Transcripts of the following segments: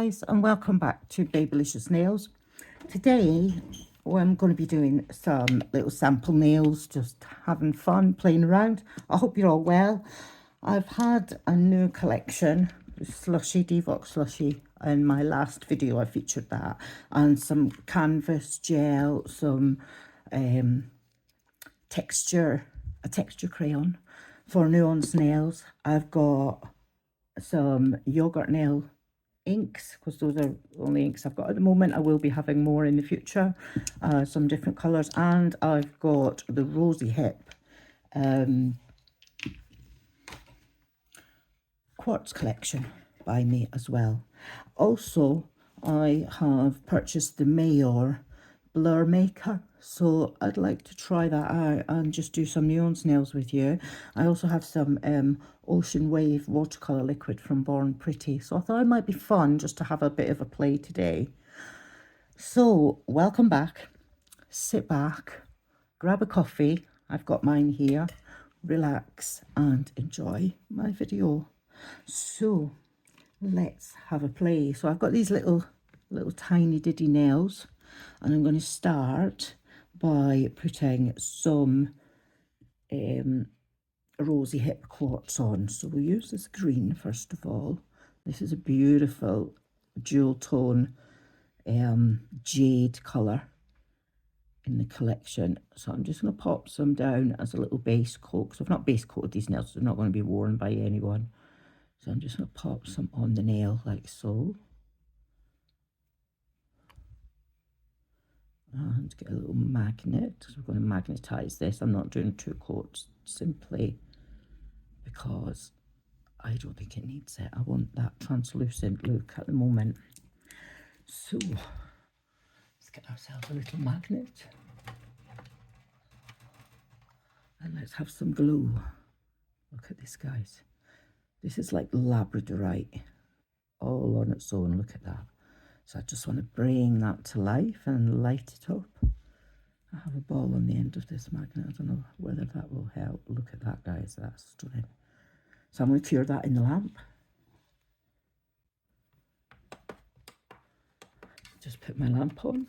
guys, and welcome back to Babylicious Nails. Today I'm going to be doing some little sample nails, just having fun playing around. I hope you're all well. I've had a new collection, slushy, Devox slushy. In my last video I featured that, and some canvas gel, some a texture crayon for nuance nails. I've got some yogurt nail inks, because those are the only inks I've got at the moment. I will be having more in the future, some different colours, and I've got the Rosy Hip quartz collection by me as well. Also, I have purchased the Mayor blur maker, so I'd like to try that out and just do some nuance nails with you. I also have some Ocean Wave watercolour liquid from Born Pretty, so I thought it might be fun just to have a bit of a play today. So welcome back, sit back, grab a coffee, I've got mine here, relax and enjoy my video. So let's have a play. So I've got these little tiny diddy nails, and I'm going to start by putting some Rosy Hip quartz on. So we'll use this green first of all. This is a beautiful jewel tone jade colour in the collection. So I'm just going to pop some down as a little base coat. So I've not base coated these nails, so they're not going to be worn by anyone. So I'm just going to pop some on the nail like so. And get a little magnet, because we're going to magnetize this. I'm not doing two coats simply because I don't think it needs it. I want that translucent look at the moment. So let's get ourselves a little magnet and let's have some glue. Look at this, guys. This is like labradorite all on its own. Look at that. So I just want to bring that to life and light it up. I have a ball on the end of this magnet. I don't know whether that will help. Look at that, guys. That's stunning. So I'm going to cure that in the lamp. Just put my lamp on.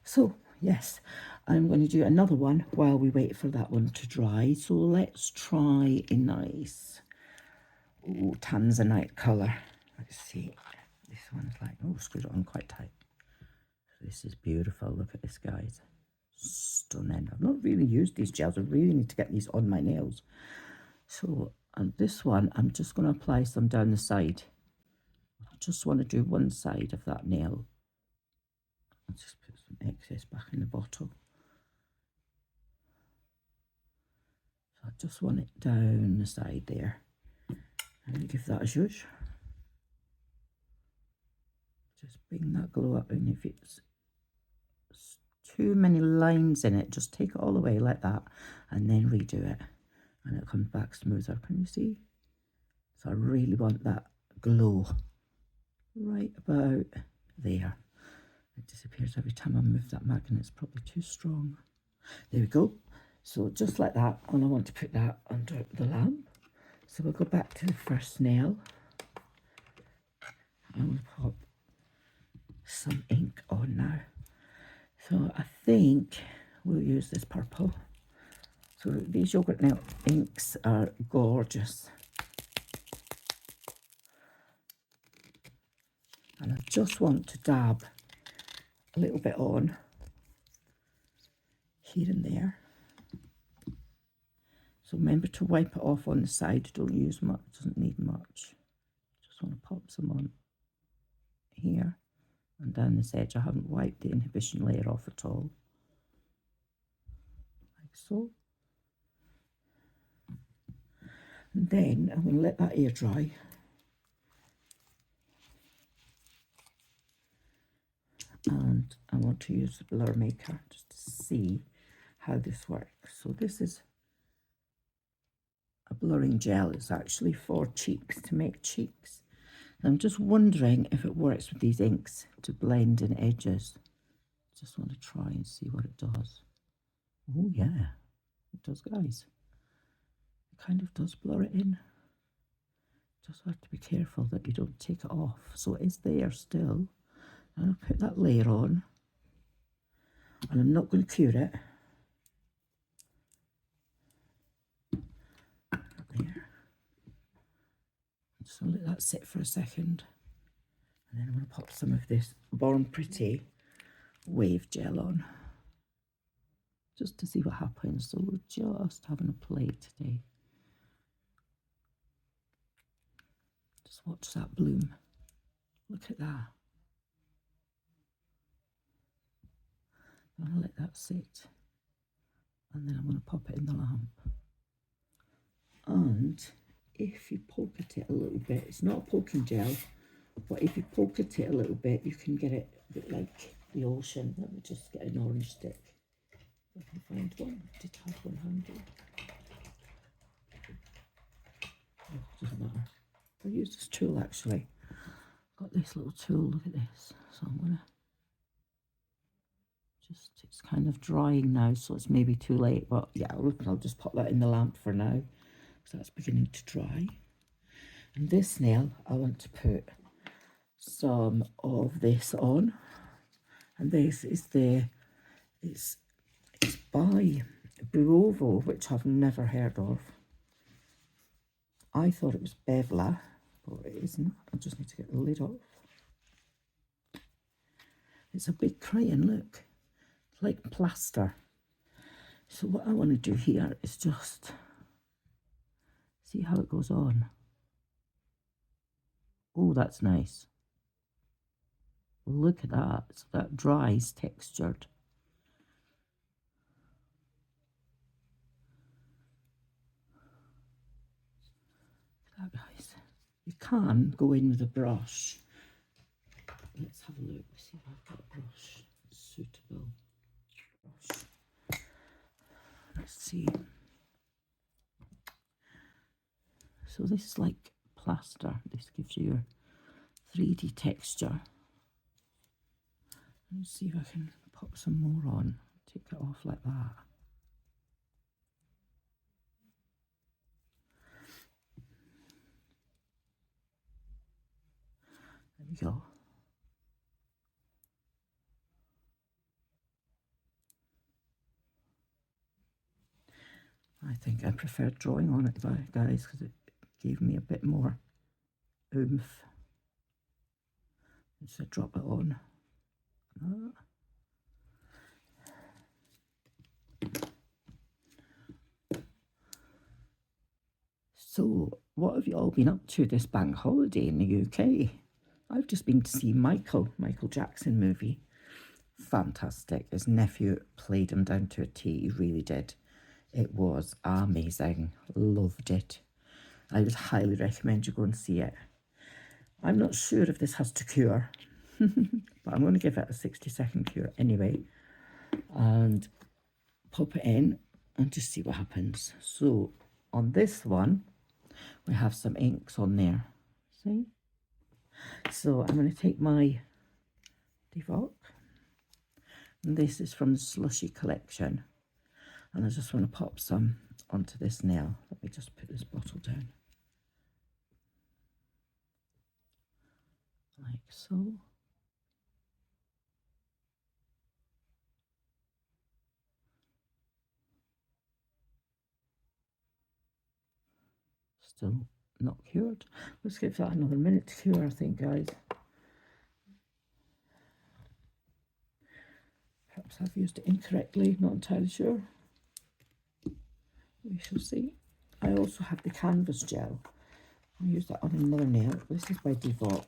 So, yes, I'm going to do another one while we wait for that one to dry. So let's try a nice tanzanite colour. Let's see. This one's like, oh, screwed it on quite tight. This is beautiful. Look at this, guys. Stunning. I've not really used these gels. I really need to get these on my nails. So, and this one, I'm just going to apply some down the side. I just want to do one side of that nail. I'll just put some excess back in the bottle. So I just want it down the side there. And give that a zhuzh. Just bring that glow up, and if it's too many lines in it, just take it all away like that and then redo it, and it comes back smoother. Can you see? So I really want that glow right about there. It disappears every time I move that magnet. It's probably too strong. There we go. So just like that, and I want to put that under the lamp. So we'll go back to the first nail. I'm going to pop some ink on now. So I think we'll use this purple. So these yogurt nail inks are gorgeous. And I just want to dab a little bit on here and there. So remember to wipe it off on the side. Don't use much, doesn't need much. Just want to pop some on here and down this edge. I haven't wiped the inhibition layer off at all. Like so. And then I'm going to let that air dry. And I want to use the blur maker just to see how this works. So this is a blurring gel. It's actually for cheeks, to make cheeks. I'm just wondering if it works with these inks to blend in edges. Just want to try and see what it does. Oh yeah, it does, guys. It kind of does blur it in Just have to be careful that you don't take it off. So it is there still. And I'll put that layer on. And I'm not going to cure it. There. Just going to let that sit for a second. And then I'm going to pop some of this Born Pretty wave gel on. Just to see what happens. So we're just having a play today. Just watch that bloom. Look at that. I'm going to let that sit. And then I'm going to pop it in the lamp. And if you poke at it a little bit, it's not a poking gel, but if you poke at it a little bit, you can get it a bit like the ocean. Let me just get an orange stick. If I can find one. I did have one handy. Oh, doesn't matter. I'll use this tool actually. Got this little tool, look at this. So I'm going to just, it's kind of drying now, so it's maybe too late, but yeah, I'll just pop that in the lamp for now. So that's beginning to dry. And this nail, I want to put some of this on. And this is it's by Buovo, which I've never heard of. I thought it was Bevla, but it isn't. I just need to get the lid off. It's a big crayon, look. It's like plaster. So what I want to do here is just see how it goes on. Oh, that's nice. Look at that. So that dries textured. Look at that, guys. You can go in with a brush. Let's have a look. See if I've got a brush suitable. Brush. Let's see. So this is like plaster. This gives you your 3D texture. Let's see if I can pop some more on. Take it off like that. There we go. I think I preferred drawing on it, guys, because it gave me a bit more oomph. So drop it on. So, what have you all been up to this bank holiday in the UK? I've just been to see Michael Jackson movie. Fantastic. His nephew played him down to a T. He really did. It was amazing. Loved it. I would highly recommend you go and see it. I'm not sure if this has to cure, but I'm going to give it a 60-second cure anyway. And pop it in and just see what happens. So on this one, we have some inks on there. See? So I'm going to take my Devoc. And this is from the Slushy collection. And I just want to pop some onto this nail. Let me just put this bottle down. Like so. Still not cured. Let's give that another minute to cure, I think, guys. Perhaps I've used it incorrectly, not entirely sure. We shall see. I also have the canvas gel. I'll use that on another nail. This is by Devoc.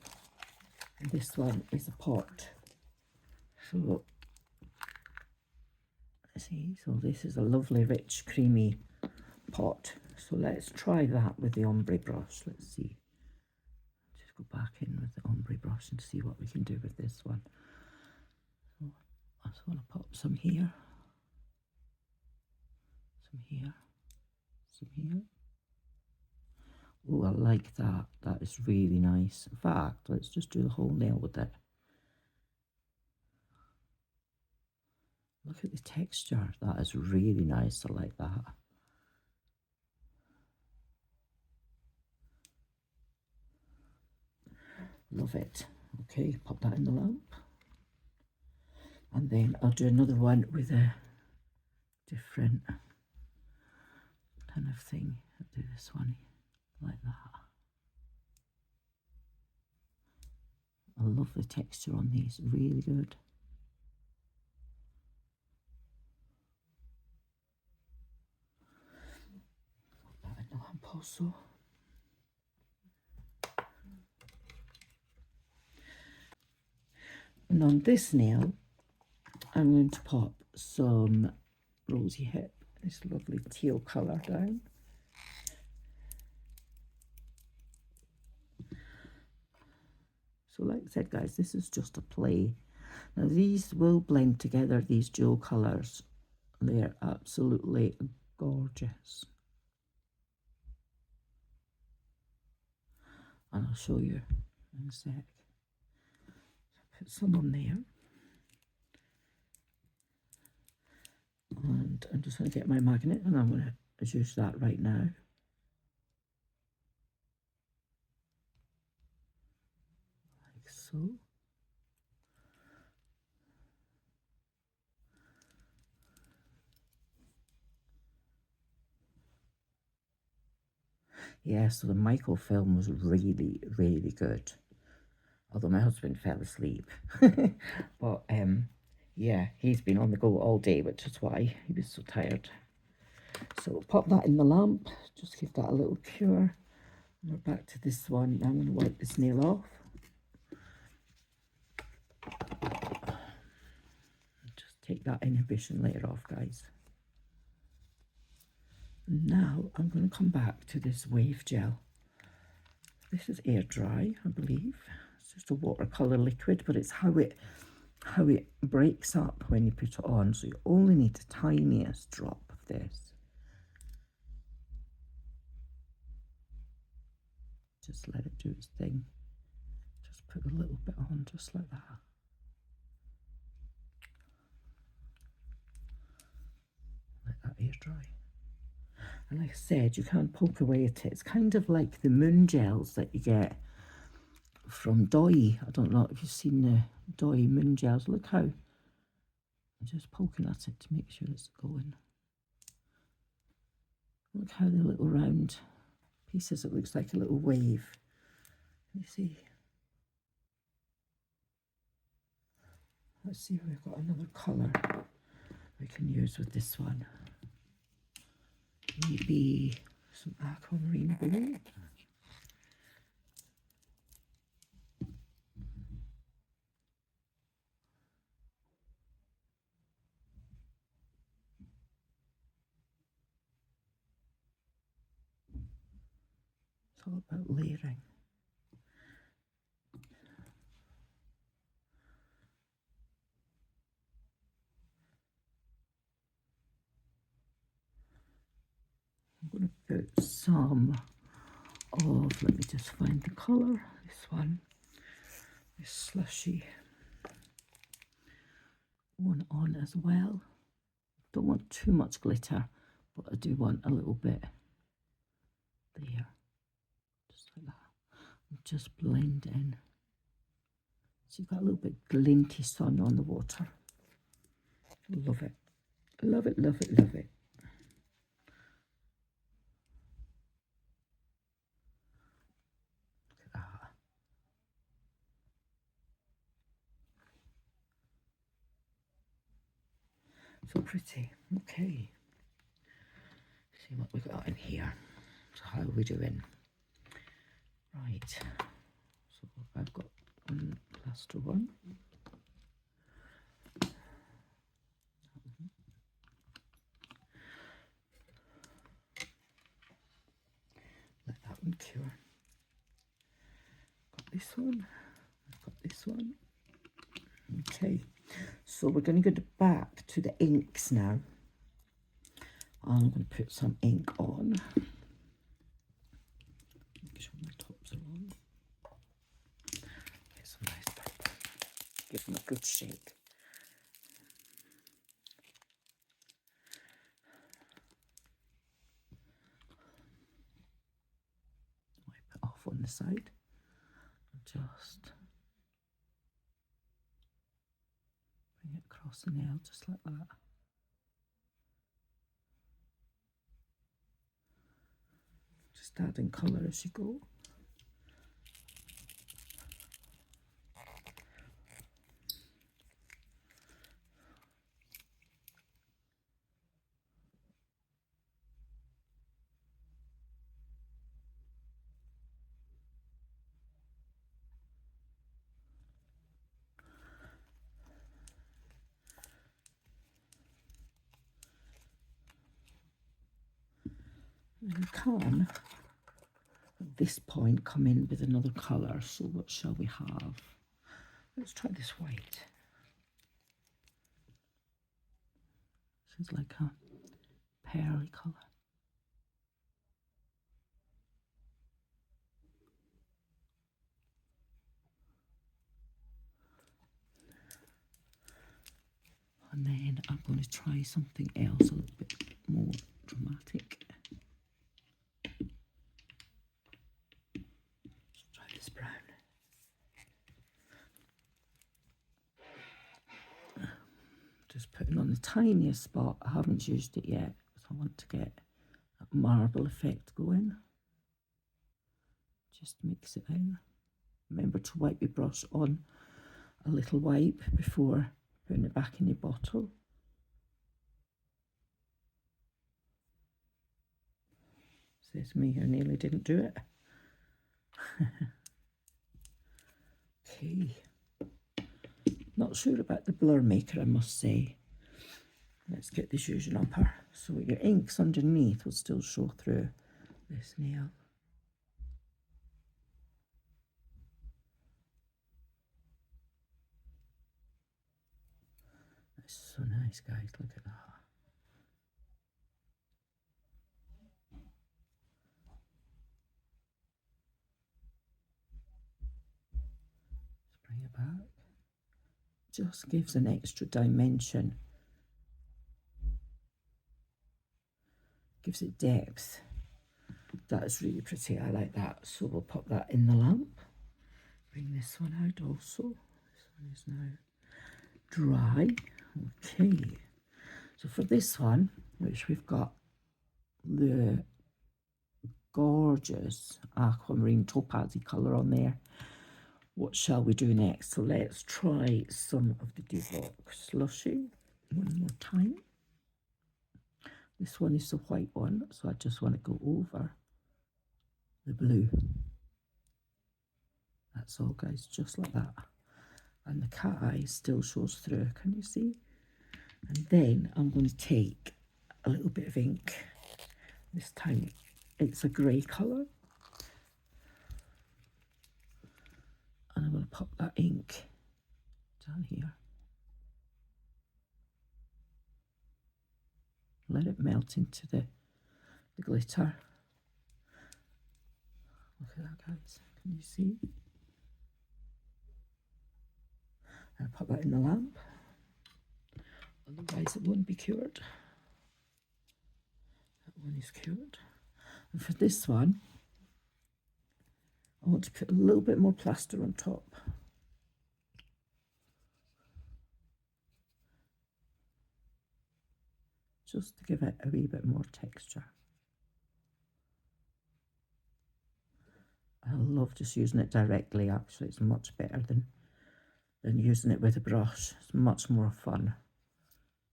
And this one is a pot. So, see, so this is a lovely, rich, creamy pot. So let's try that with the ombre brush. Let's see. Just go back in with the ombre brush and see what we can do with this one. So I just want to pop some here, some here, some here. Oh, I like that. That is really nice. In fact, let's just do the whole nail with it. Look at the texture. That is really nice. I like that. Love it. Okay, pop that in the lamp. And then I'll do another one with a different kind of thing. I'll do this one like that. I love the texture on these, really good. Put that in the lamp also. And on this nail, I'm going to pop some Rosy Hip, this lovely teal colour down. So like I said, guys, this is just a play. Now these will blend together, these dual colours. They're absolutely gorgeous. And I'll show you in a sec. Put some on there. And I'm just going to get my magnet and I'm going to adjust that right now. Like so. Yeah, so the microfilm was really, really good. Although my husband fell asleep. But yeah, he's been on the go all day, which is why he was so tired. So we'll pop that in the lamp, just give that a little cure. And we're back to this one. I'm going to wipe this nail off. Just take that inhibition layer off, guys. Now I'm going to come back to this wave gel. This is air dry, I believe. It's just a watercolor liquid, but it's how it breaks up when you put it on. So you only need the tiniest drop of this. Just let it do its thing. Just put a little bit on, just like that. Let that air dry. And like I said, you can't poke away at it. It's kind of like the moon gels that you get from Doi. I don't know if you've seen the Doi moon gels. Look how I'm just poking at it to make sure it's going. Look how the little round pieces, it looks like a little wave. You see? Let's see if we've got another colour we can use with this one. Maybe some aquamarine blue. It's all about layering. I'm going to put some of, let me just find the colour, this one, this slushy one on as well. Don't want too much glitter, but I do want a little bit there, just like that. And just blend in. So you've got a little bit glinty sun on the water. Love it. Love it, love it, love it. Look at that. So pretty. Okay. See what we got in here. So how are we doing? Right. So I've got one plaster one. Let that one cure. Got this one. I've got this one. Okay. So we're going to go back to the inks now. I'm going to put some ink on. Make sure my tops are on. Get some nice purple. Give them a good shake. Wipe it off on the side. just bring it across the nail just like that. Just adding colour as you go. You can, at this point, come in with another colour. So what shall we have? Let's try this white. This is like a pearly colour. And then I'm going to try something else a little bit more dramatic. Let's try this brown. Just putting on the tiniest spot. I haven't used it yet because I want to get that marble effect going. Just mix it in. Remember to wipe your brush on a little wipe before putting it back in your bottle. Says me, I nearly didn't do it. Okay. Not sure about the blur maker, I must say. Let's get this using up her. So your inks underneath will still show through this nail. That's so nice, guys. Look at that. Let's bring it back. Just gives an extra dimension. Gives it depth. That's really pretty. I like that. So we'll pop that in the lamp. Bring this one out also. This one is now dry. Okay. So for this one, which we've got the gorgeous aquamarine topazy colour on there, what shall we do next? So let's try some of the Duvoc Slushy one more time. This one is the white one, so I just want to go over the blue. That's all, guys, just like that. And the cat eye still shows through, can you see? And then I'm going to take a little bit of ink. This time it's a grey colour. And I'm going to pop that ink down here. Let it melt into the glitter. Look at that, guys. Can you see? I'll pop that in the lamp. Otherwise it won't be cured. That one is cured. And for this one, I want to put a little bit more plaster on top. Just to give it a wee bit more texture. I love just using it directly, actually. It's much better than using it with a brush. It's much more fun.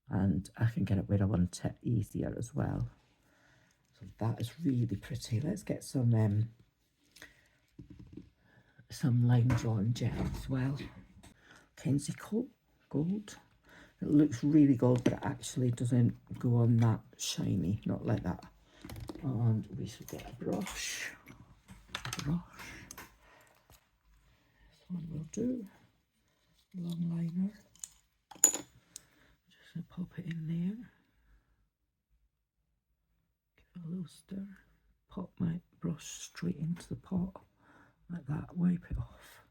And I can get it where I want it easier as well. So that is really pretty. Let's get some line drawing gel as well. Kenzie Gold. It looks really gold, but it actually doesn't go on that shiny, not like that. And we should get a brush. This one will do. Long liner. Just gonna pop it in there. Give it a little stir. Pop my brush straight into the pot like that. Wipe it off.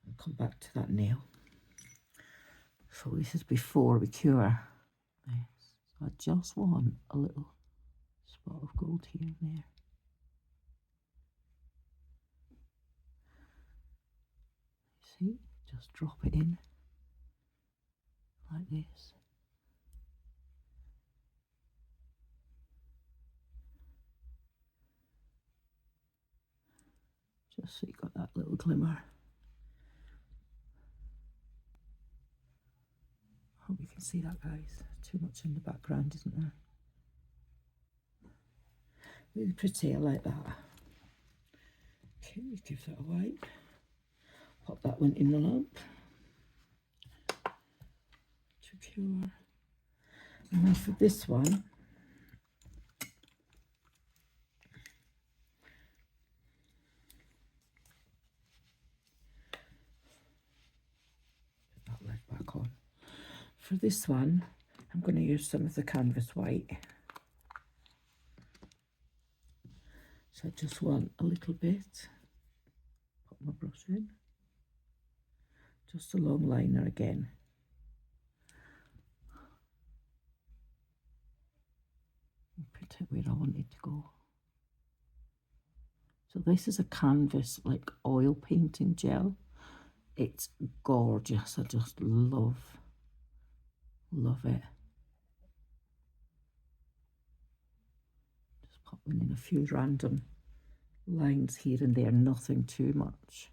And come back to that nail. So this is before we cure this. So I just want a little spot of gold here and there. See, just drop it in like this. Just so you got that little glimmer. Hope you can see that, guys. Too much in the background, isn't there? Really pretty, I like that. Okay, give that a wipe. Pop that one in the lamp to cure. And then for this one, put that lid back on. For this one, I'm going to use some of the canvas white. So I just want a little bit. Pop my brush in. Just a long liner again. Put it where I want it to go. So this is a canvas like oil painting gel. It's gorgeous. I just love it. Just popping in a few random lines here and there, nothing too much.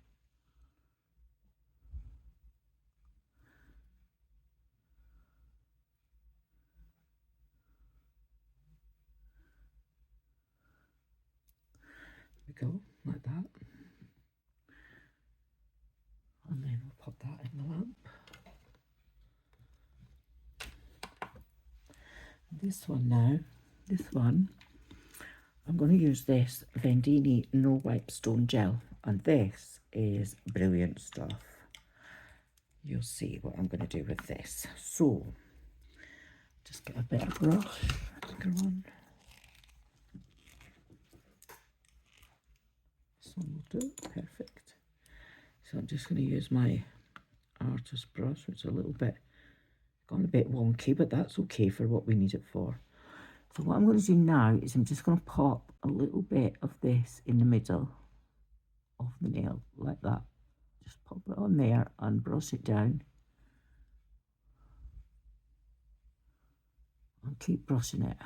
There we go, like that. And then we'll pop that in the lamp. This one now, I'm going to use this Vendini No Wipe Stone Gel, and this is brilliant stuff. You'll see what I'm going to do with this. So, just get a bit of brush to go on. This one will do, perfect. So I'm just going to use my artist brush, which is a little bit, gone a bit wonky, but that's okay for what we need it for. So what I'm going to do now is I'm just going to pop a little bit of this in the middle of the nail, like that. Just pop it on there and brush it down. And keep brushing it.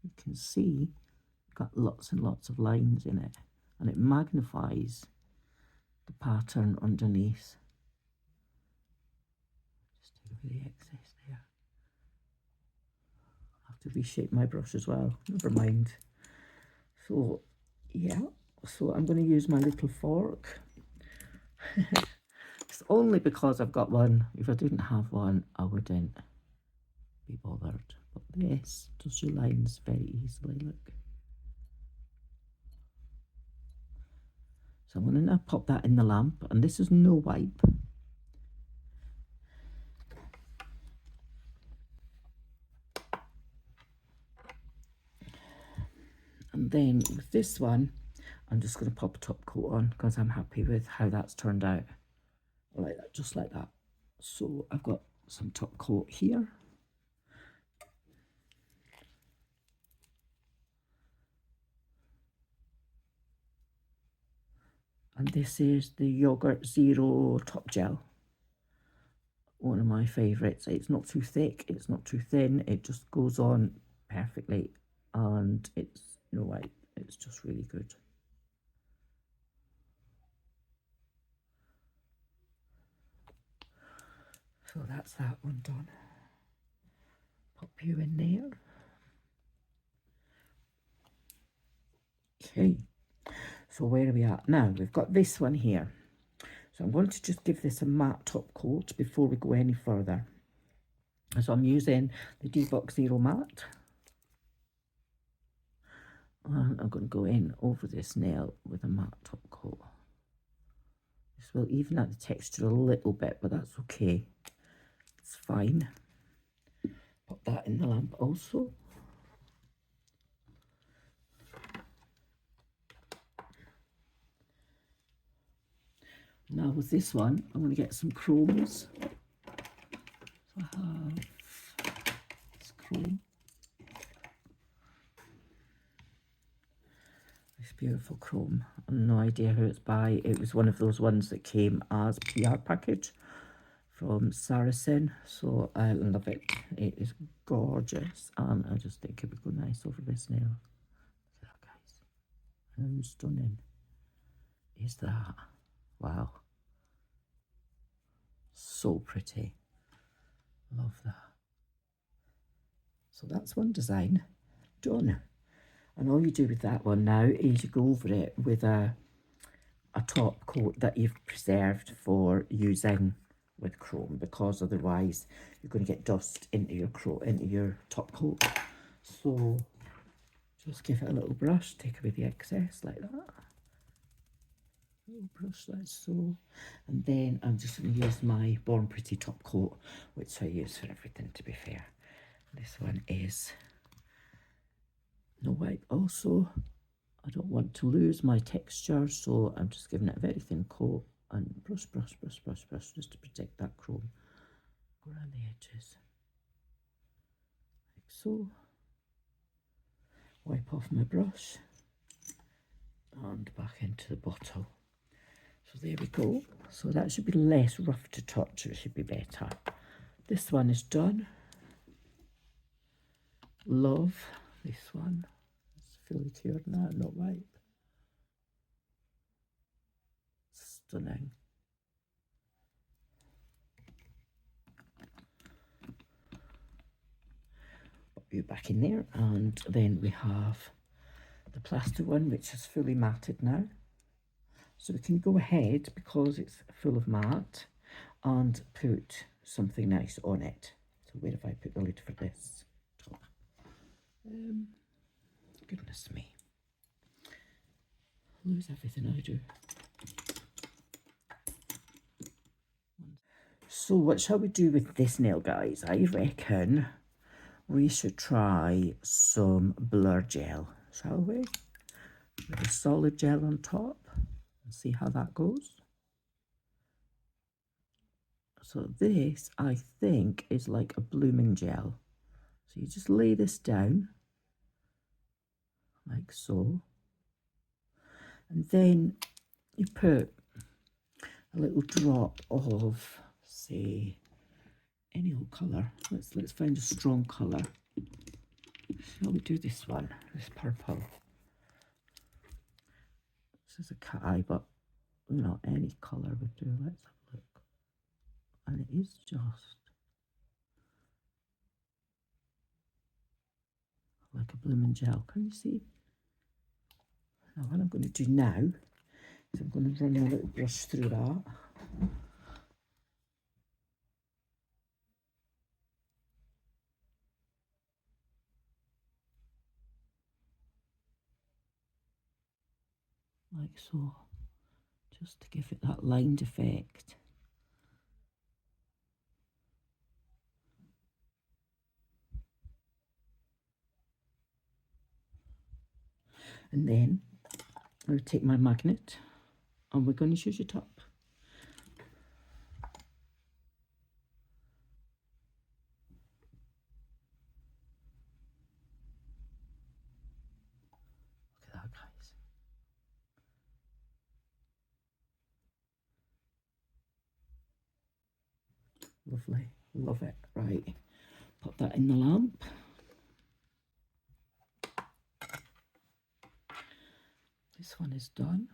You can see it's got lots and lots of lines in it, and it magnifies the pattern underneath. Just take away the excess there. I have to reshape my brush as well, never mind. So yeah, so I'm going to use my little fork. It's only because I've got one. If I didn't have one, I wouldn't be bothered. But this does your lines very easily, look. So I'm going to now pop that in the lamp, and this is no wipe. And then with this one, I'm just going to pop a top coat on because I'm happy with how that's turned out. Like that, just like that. So I've got some top coat here. And this is the Yogurt Zero Top Gel. One of my favourites. It's not too thick, it's not too thin, it just goes on perfectly, and it's no wipe. It's just really good. So that's that one done. Pop you in there. Okay, so where are we at now? We've got this one here. So I'm going to just give this a matte top coat before we go any further. So I'm using the Debox Zero Matte. And I'm going to go in over this nail with a matte top coat. This will even out the texture a little bit, but that's okay. It's fine. Pop that in the lamp also. Now with this one, I'm going to get some chromes. So I have this chrome. This Beautiful chrome. No idea who it's by. It was one of those ones that came as PR package from Saracen. So I love it. It is gorgeous. And I just think it would go nice over this nail. Look at that, guys. How stunning is that? Wow. So pretty. Love that. So that's one design done. And all you do with that one now is you go over it with a top coat that you've preserved for using with chrome, because otherwise you're going to get dust into your top coat. So just give it a little brush, take away the excess like that. Little brush like so. And then I'm just going to use my Born Pretty top coat, which I use for everything, to be fair. This one is no wipe also. I don't want to lose my texture, so I'm just giving it a very thin coat and brush, brush, brush, brush, brush, just to protect that chrome. Go around the edges, like so. Wipe off my brush and back into the bottle. So there we go. So that should be less rough to touch, it should be better. This one is done. Love this one. It's fully cured now, not wipe. Stunning. Put you back in there, and then we have the plaster one, which is fully matted now. So we can go ahead, because it's full of matte, and put something nice on it. So where have I put the lid for this? Top. Goodness me. Lose everything I do. So what shall we do with this nail, guys? I reckon we should try some blur gel, shall we? With a solid gel on top and see how that goes. So this, I think, is like a blooming gel. So you just lay this down like so, and then you put a little drop of, say, any old colour. Let's find a strong colour. Shall we do this one? This purple. This is a cat eye, but you know, any colour would do. Let's have a look. And it is just like a blooming gel. Can you see? Now what I'm going to do now is I'm going to run a little brush through that. Like so, just to give it that lined effect. And then I'll take my magnet and we're going to choose it up. Look at that, guys. Lovely, love it. Right, pop that in the lamp. This one is done.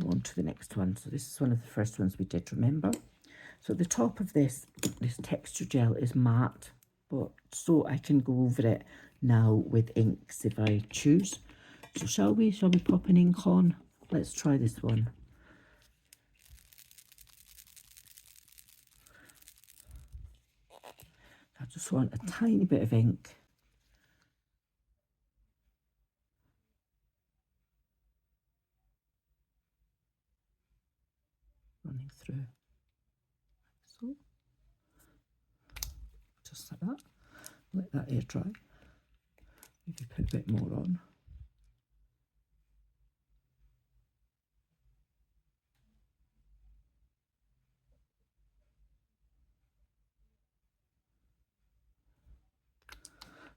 On to the next one. So this is one of the first ones we did, remember? So the top of this texture gel is matte, but so I can go over it now with inks if I choose. So shall we pop an ink on? Let's try this one. I just want a tiny bit of ink. Running through. So, just like that. Let that air dry. Maybe put a bit more on.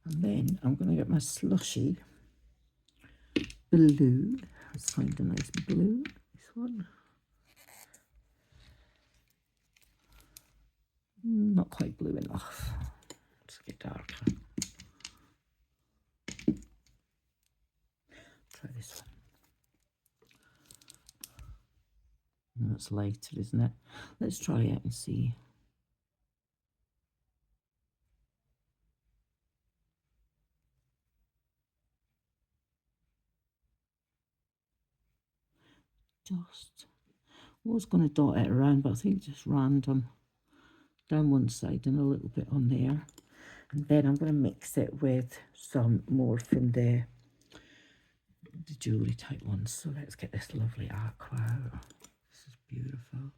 And then I'm going to get my slushy blue. Let's find a nice blue. This one. Not quite blue enough. Let's get darker. Try this one. That's lighter, isn't it? Let's try it and see. Just was going to dot it around, but I think just random down one side and a little bit on there. And then I'm going to mix it with some more from the jewellery type ones. So let's get this lovely aqua out. This is beautiful.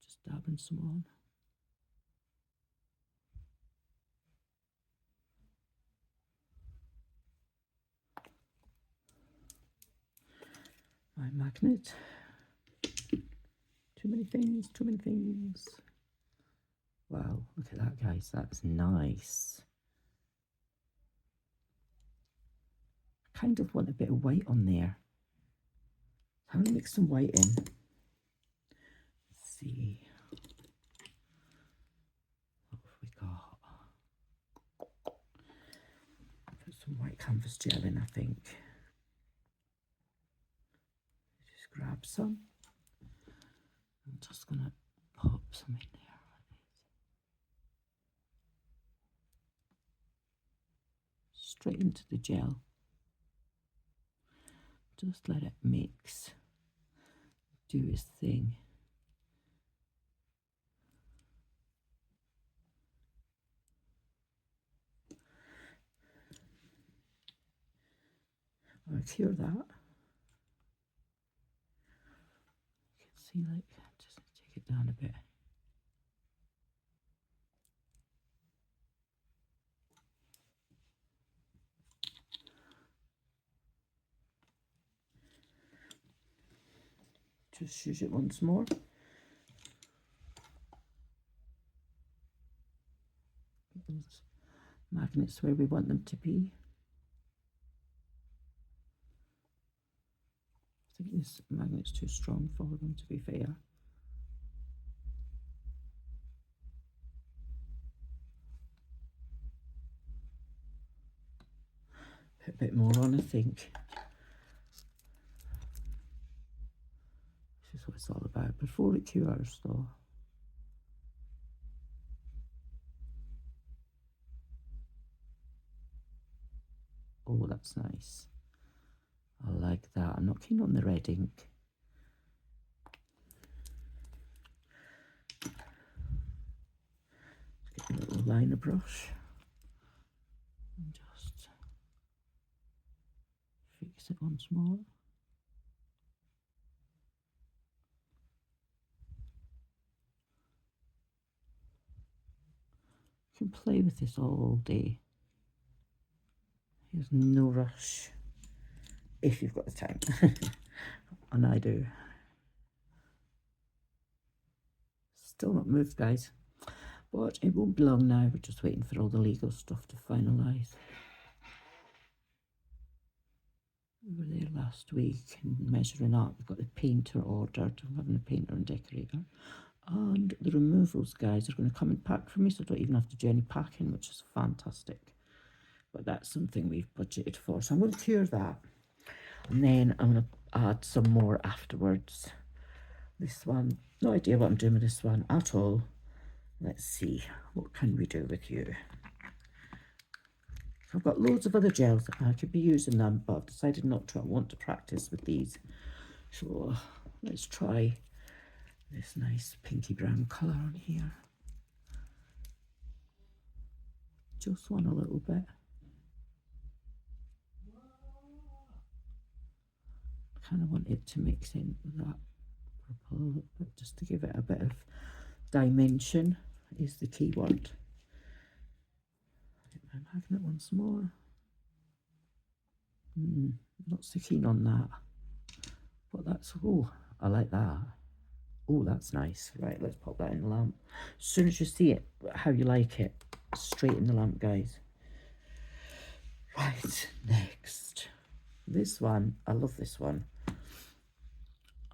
Just dabbing some on. My magnet. Too many things, too many things. Wow, look at that, guys. That's nice. I kind of want a bit of white on there. I'm going to mix some white in. Let's see. What have we got? Put some white canvas gel in, I think. Just grab some. I'm just going to pop some in there. Straight into the gel. Just let it mix, do its thing. I'll cure that. You can see, like, just take it down a bit. Just use it once more. Put those magnets where we want them to be. I think this magnet's too strong for them, to be fair. Put a bit more on, I think. This is what it's all about. Before it cures, though. Oh, that's nice. I like that. I'm not keen on the red ink. Let's get a little liner brush and just fix it once more. You can play with this all day. There's no rush if you've got the time. And I do. Still not moved, guys. But it won't be long now. We're just waiting for all the legal stuff to finalise. We were there last week and measuring up. We've got the painter ordered. I'm having a painter and decorator. And the removals guys are going to come and pack for me, so I don't even have to do any packing, which is fantastic. But that's something we've budgeted for. So I'm going to cure that. And then I'm going to add some more afterwards. This one, no idea what I'm doing with this one at all. Let's see, what can we do with you? I've got loads of other gels. I could be using them, but I've decided not to. I want to practice with these. So let's try this nice pinky brown colour on here. Just one a little bit. I kind of want it to mix in with that purple a little bit, just to give it a bit of dimension is the key word. Get my magnet once more. Not so keen on that. But that's, oh, I like that. Oh, that's nice. Right, let's pop that in the lamp. As soon as you see it, how you like it, straight in the lamp, guys. Right, next. This one, I love this one.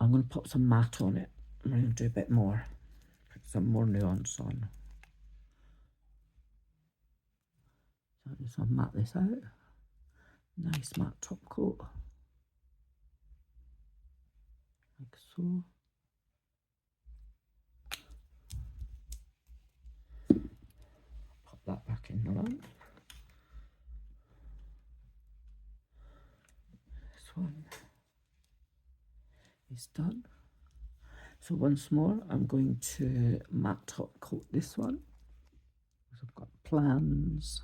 I'm going to pop some matte on it. I'm going to do a bit more. Put some more nuance on. So I just matte this out. Nice matte top coat. Like so. Pop that back in the lamp. This one is done. So once more, I'm going to matte top coat this one. So I've got plans.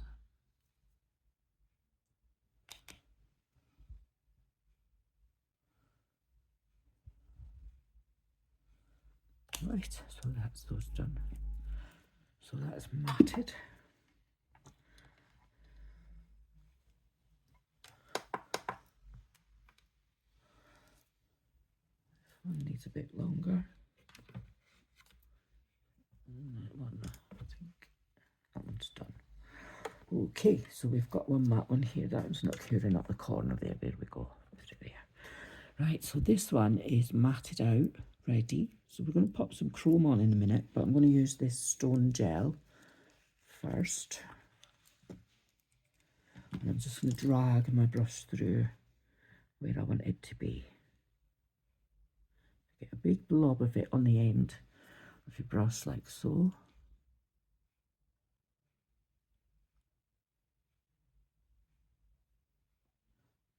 Right, so that's those done. So that's matted. This one needs a bit longer. That one, I think that one's done. Okay, so we've got one matte one here. That one's not curing up the corner there. There we go. There. Right, so this one is matted out, ready. So we're going to pop some chrome on in a minute, but I'm going to use this stone gel first. And I'm just going to drag my brush through where I want it to be. Get a big blob of it on the end of your brush like so.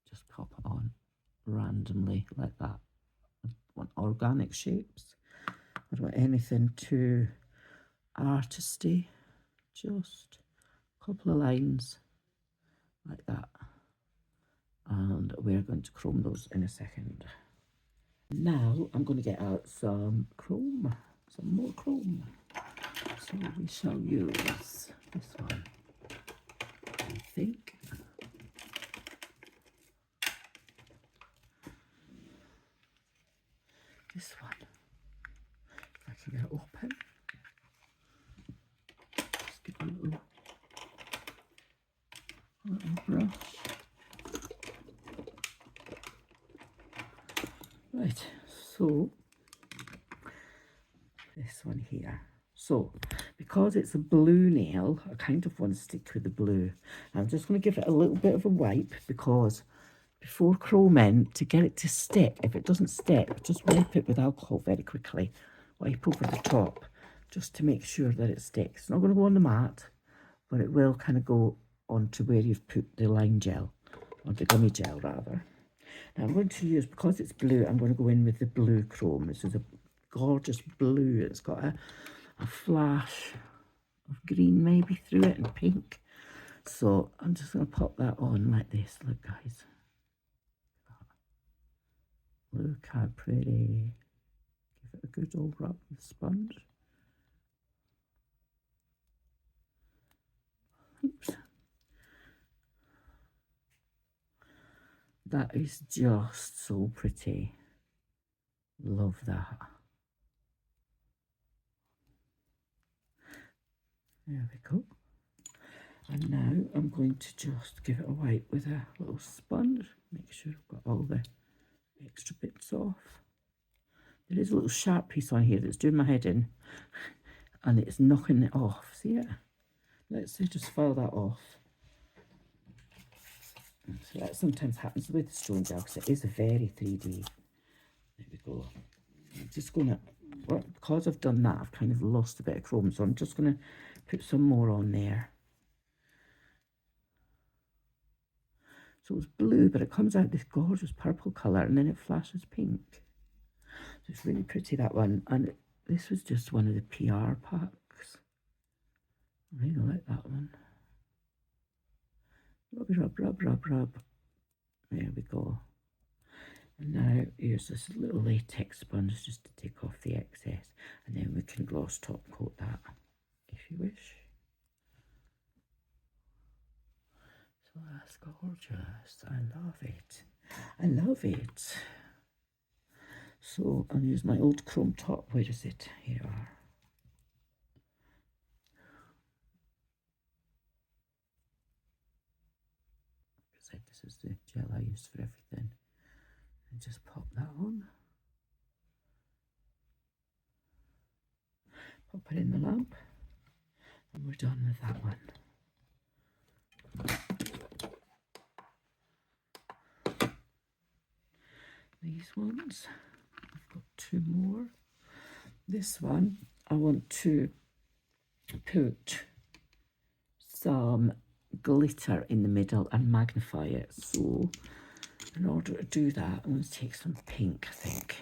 Just pop it on randomly like that. I want organic shapes. I don't want anything too artisty. Just a couple of lines like that. And we're going to chrome those in a second. Now I'm going to get out some chrome, some more chrome. So we shall use this one, I think. This one, if I can get it open. Just get a little brush. Right, so this one here. So because it's a blue nail, I kind of want to stick with the blue. I'm just going to give it a little bit of a wipe because before chroming, to get it to stick, if it doesn't stick, just wipe it with alcohol very quickly. Wipe over the top just to make sure that it sticks. It's not going to go on the mat, but it will kind of go onto where you've put the line gel, or the gummy gel rather. Now I'm going to use, because it's blue, I'm going to go in with the blue chrome. This is a gorgeous blue. It's got a flash of green maybe through it and pink. So I'm just going to pop that on like this. Look, guys. Look how pretty. Give it a good old rub with the sponge. Oops. That is just so pretty. Love that. There we go. And now I'm going to just give it a wipe with a little sponge. Make sure I've got all the extra bits off. There is a little sharp piece on here that's doing my head in. And it's knocking it off. See it? Let's just file that off. So that sometimes happens with the stone gel because it is a very 3D. There we go. I'm just going to, well, because I've done that, I've kind of lost a bit of chrome. So I'm just going to put some more on there. So it's blue, but it comes out this gorgeous purple colour and then it flashes pink. So it's really pretty, that one. And this was just one of the PR packs. I really like that one. Rub, rub, rub, rub, rub. There we go. And now here's this little latex sponge just to take off the excess. And then we can gloss top coat that if you wish. So that's gorgeous. I love it. I love it. So I'll use my old chrome top. Where is it? Here you are. This is the gel I use for everything. And just pop that on. Pop it in the lamp. And we're done with that one. These ones, I've got 2 more. This one, I want to put some glitter in the middle and magnify it. So in order to do that, I'm going to take some pink, I think.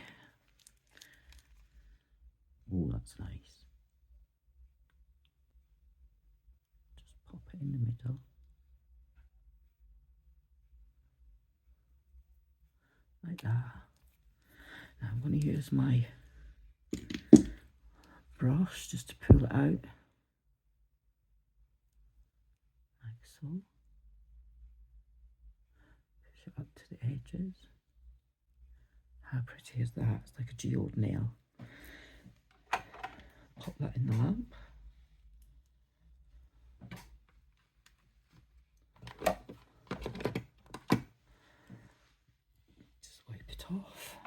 Oh, that's nice. Just pop it in the middle. Like that. Now I'm going to use my brush just to pull it out. Like so. Push it up to the edges. How pretty is that? It's like a geode nail. Pop that in the lamp. Just wipe it off.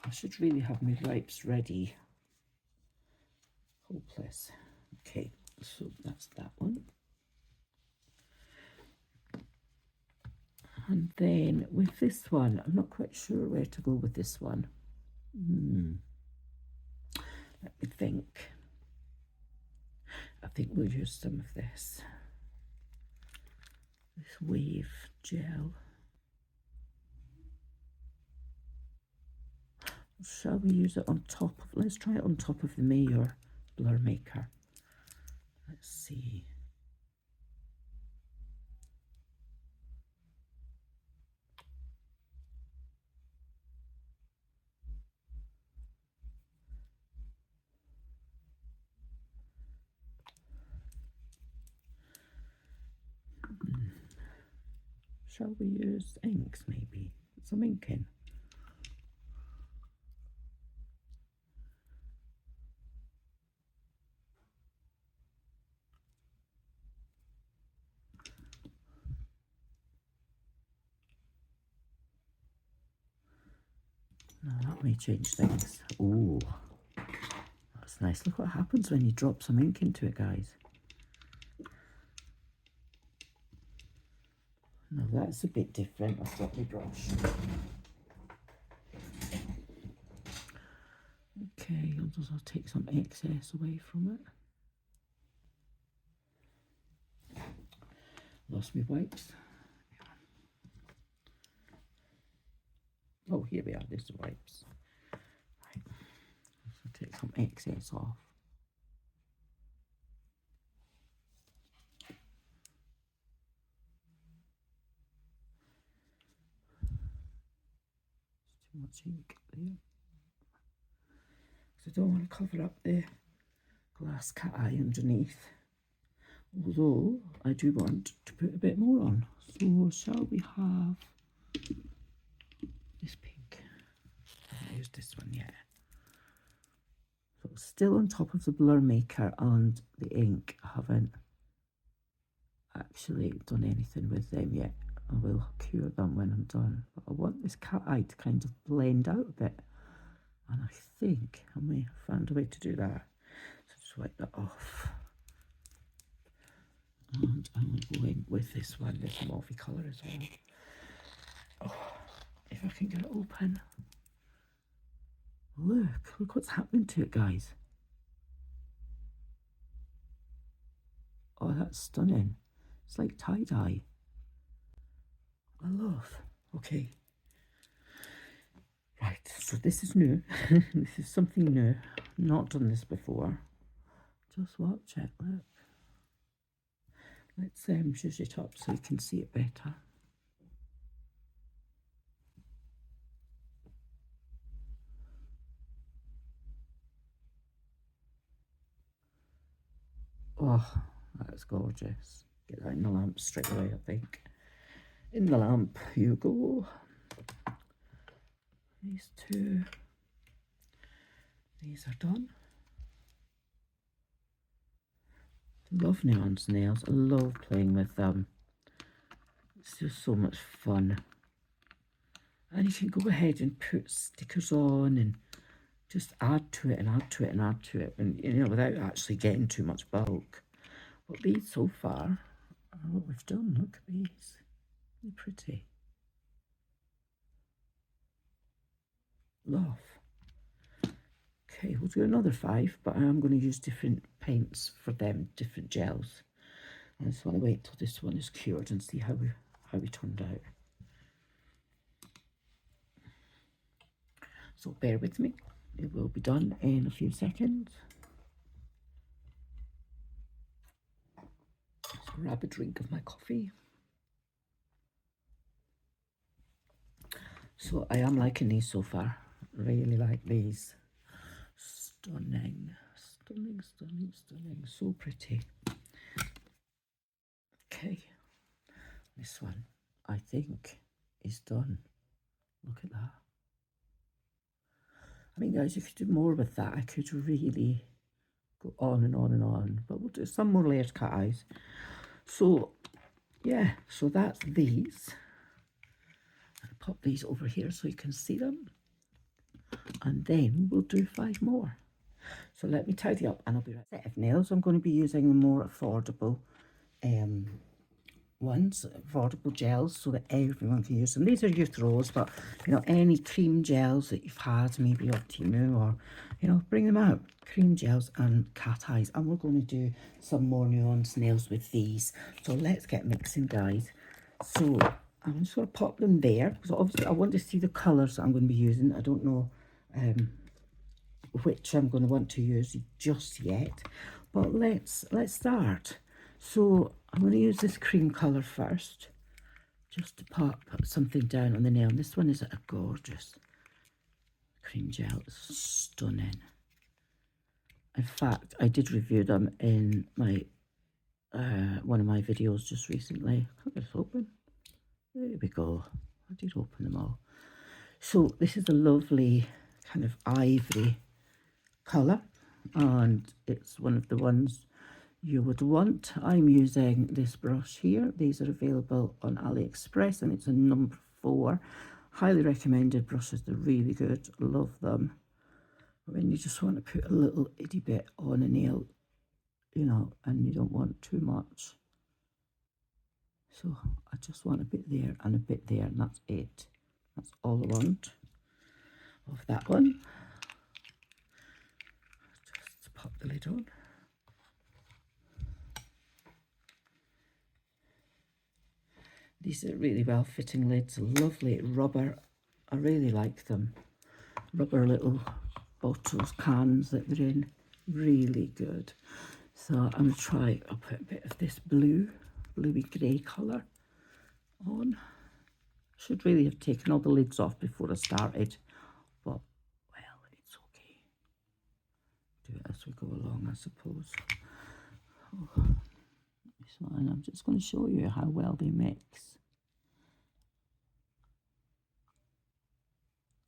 I should really have my wipes ready. Hopeless. Okay, so that's that one. And then with this one, I'm not quite sure where to go with this one. Let me think. I think we'll use some of this wave gel. Shall we use it on top of, let's try it on top of the Mayor Blur Maker. Let's see. Shall we use inks maybe? Some ink in. Now that may change things. Oh, that's nice. Look what happens when you drop some ink into it, guys. Now that's a bit different. I've got my brush. Okay, I'll take some excess away from it. Lost my wipes. Oh, here we are. There's the wipes. Right. So take some excess off. Too much ink there. So I don't want to cover up the glass cat eye underneath. Although I do want to put a bit more on. So shall we have this pink? I haven't used this one yet. So it's still on top of the blur maker and the ink. I haven't actually done anything with them yet. I will cure them when I'm done. But I want this cat eye to kind of blend out a bit. And I think I may have found a way to do that. So just wipe that off. And I'm going with this one, this mauvey colour as well. Oh, if I can get it open. Look what's happening to it, guys. Oh, that's stunning. It's like tie-dye. I love. Okay. Right, so this is new. This is something new. Not done this before. Just watch it, look. Let's zhuzh it up so you can see it better. Oh, that's gorgeous. Get that in the lamp straight away, I think. In the lamp, you go. These two, these are done. Love nuance nails. I love playing with them. It's just so much fun. And you can go ahead and put stickers on and just add to it and add to it and add to it, and you know, without actually getting too much bulk. But these so far are what we've done. Look at these. They're pretty. Love. Okay, we'll do another 5, but I am going to use different paints for them, different gels. I just want to wait till this one is cured and see how we turned out. So bear with me. It will be done in a few seconds. Just grab a drink of my coffee. So I am liking these so far. Really like these. Stunning, stunning, stunning, stunning. So pretty. Okay, this one I think is done. Look at that. I mean, guys, you could do more with that. I could really go on and on and on, but we'll do some more layered cat eyes. So yeah, so that's these. I'll pop these over here so you can see them, and then we'll do 5 more. So let me tidy up and I'll be right back. Set of nails. I'm going to be using the more affordable ones, affordable gels, so that everyone can use them. These are youth rose, but you know, any cream gels that you've had, maybe off Temu, or you know, bring them out. Cream gels and cat eyes, and we're going to do some more nuance nails with these. So let's get mixing, guys. So I'm just going to pop them there because obviously I want to see the colours that I'm going to be using. I don't know which I'm going to want to use just yet, but let's start. So I'm going to use this cream colour first, just to put something down on the nail. And this one is a gorgeous cream gel. It's stunning. In fact, I did review them in my one of my videos just recently. Can I get this open? There we go. I did open them all. So this is a lovely kind of ivory colour, and it's one of the ones you would want. I'm using this brush here. These are available on AliExpress, and it's a number 4. Highly recommended brushes. They're really good. Love them. When you just want to put a little itty bit on a nail, you know, and you don't want too much. So I just want a bit there and a bit there, and that's it. That's all I want of that one. Just pop the lid on. These are really well fitting lids, lovely rubber. I really like them. Rubber little bottles, cans that they're in, really good. So I'm going to try, I'll put a bit of this bluey grey colour on. Should really have taken all the lids off before I started, but well, it's okay. Do it as we go along, I suppose. Oh, this one, I'm just going to show you how well they mix.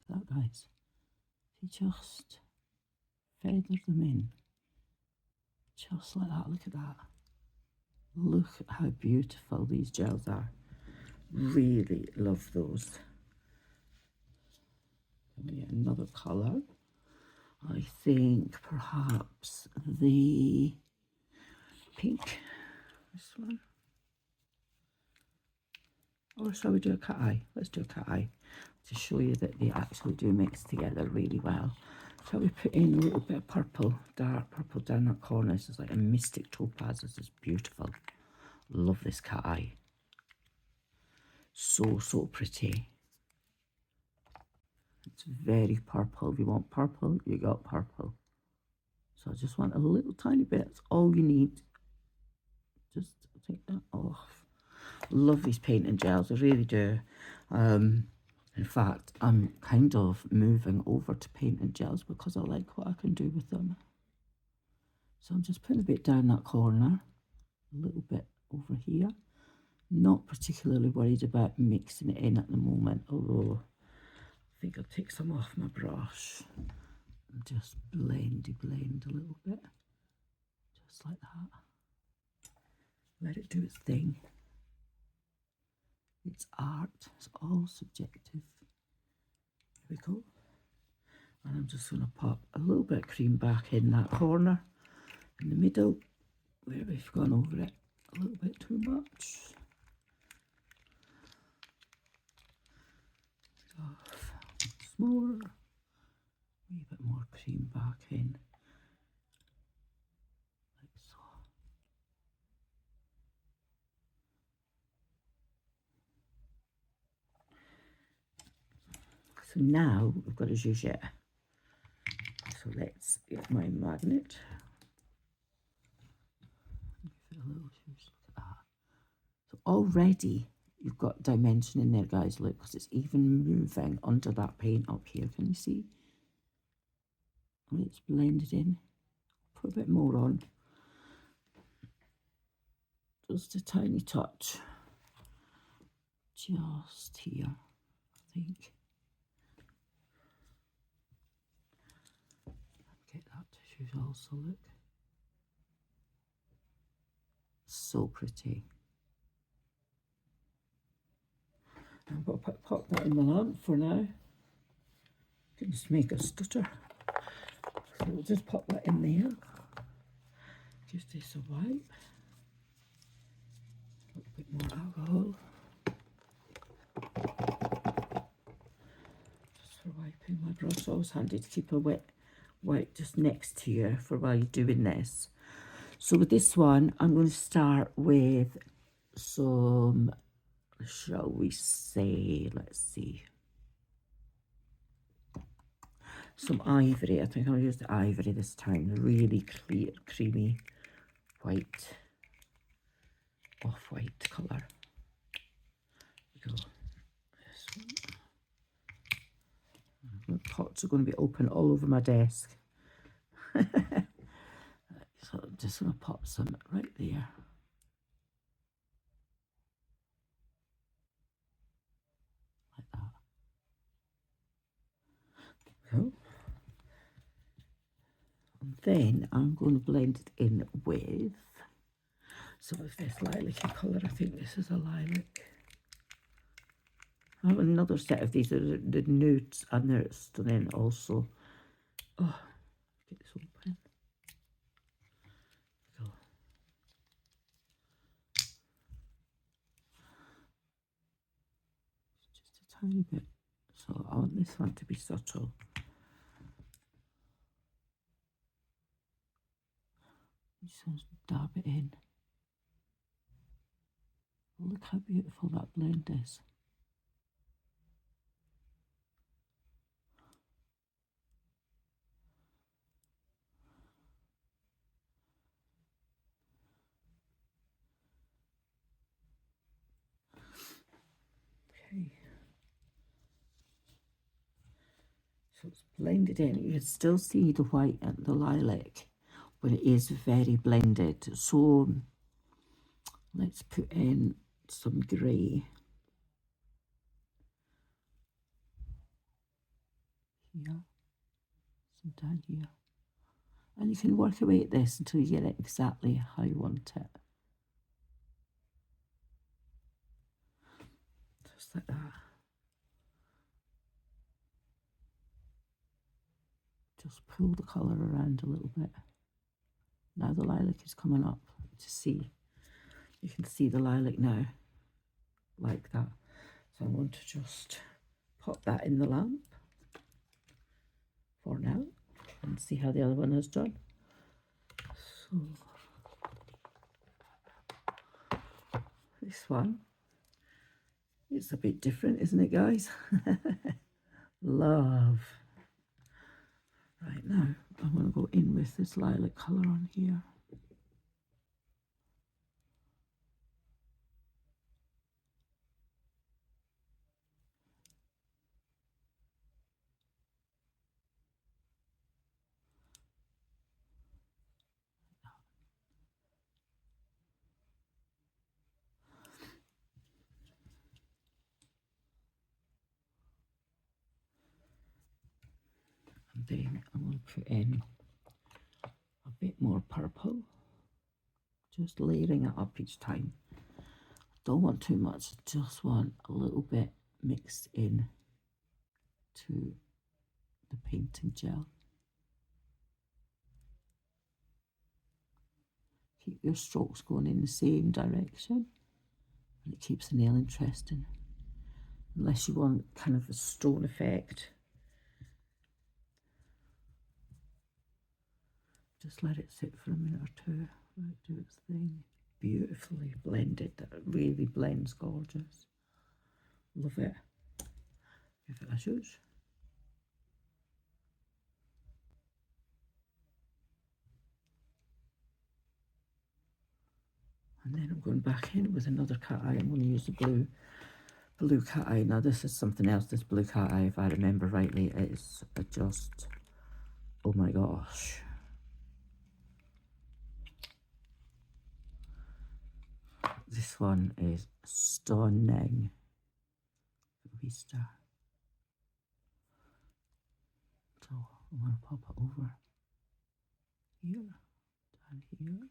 That, guys, you just feather them in, just like that. Look at that. Look at how beautiful these gels are. Really love those. Another colour. I think perhaps the pink. This one. Or shall we do a cat eye? Let's do a cat eye to show you that they actually do mix together really well. Shall we put in a little bit of purple, dark purple down that corner? This is like a mystic topaz. This is beautiful. Love this cat eye. So, so pretty. It's very purple. If you want purple, you got purple. So I just want a little tiny bit. That's all you need. Just take that off. Love these painting gels. I really do. In fact, I'm kind of moving over to painting gels because I like what I can do with them. So I'm just putting a bit down that corner, a little bit over here. Not particularly worried about mixing it in at the moment, although I think I'll take some off my brush and just blend a little bit, just like that. Let it do its thing. It's art, it's all subjective. Here we go. And I'm just going to pop a little bit of cream back in that corner in the middle where we've gone over it a little bit too much. More, a wee bit more cream back in, like so. So now we've got a chitchat. So let's get my magnet. Give it a little look at that. So already you've got dimension in there, guys. Look, because it's even moving under that paint up here. Can you see? And it's blended in. Put a bit more on. Just a tiny touch. Just here, I think. Get that tissue also, look. So pretty. I'm going to pop that in the lamp for now. Goodness me, a stutter. So we'll just pop that in there. Just this a wipe. A little bit more alcohol. Just for wiping my brush. Always handy to keep a wet wipe just next to you for while you're doing this. So with this one, I'm going to start with some, shall we say, let's see, some ivory. I think I'll use the ivory this time. Really clear, creamy white, off-white colour. Go. This one. The pots are going to be open all over my desk. So I'm just going to pop some right there. Like that. Cool. And then I'm going to blend it in with some of this lilac colour. I think this is a lilac. I have another set of these, the nudes, and they're stunning also. Oh, get this open. Go. Just a tiny bit. So I want this one to be subtle. Just dab it in. Look how beautiful that blend is. Okay. So it's blended in. You can still see the white and the lilac, but it is very blended. So let's put in some grey. Here. Some down here. And you can work away at this until you get it exactly how you want it. Just like that. Just pull the colour around a little bit. Now the lilac is coming up to see. You can see the lilac now, like that. So I want to just pop that in the lamp for now and see how the other one has done. So this one, it's a bit different, isn't it, guys? Love. Right, now I'm going to go in with this lilac colour on here. And then I'm going to put in a bit more purple, just layering it up each time. Don't want too much, just want a little bit mixed in to the painting gel. Keep your strokes going in the same direction, and it keeps the nail interesting. Unless you want kind of a stone effect, just let it sit for a minute or two, let it do its thing. Beautifully blended, that really blends gorgeous. Love it. Give it a zhuzh. And then I'm going back in with another cat eye. I'm going to use the blue cat eye. Now this is something else, this blue cat eye, if I remember rightly, is just, oh my gosh. This one is stunning. Wee star. So I'm going to pop it over here, down here,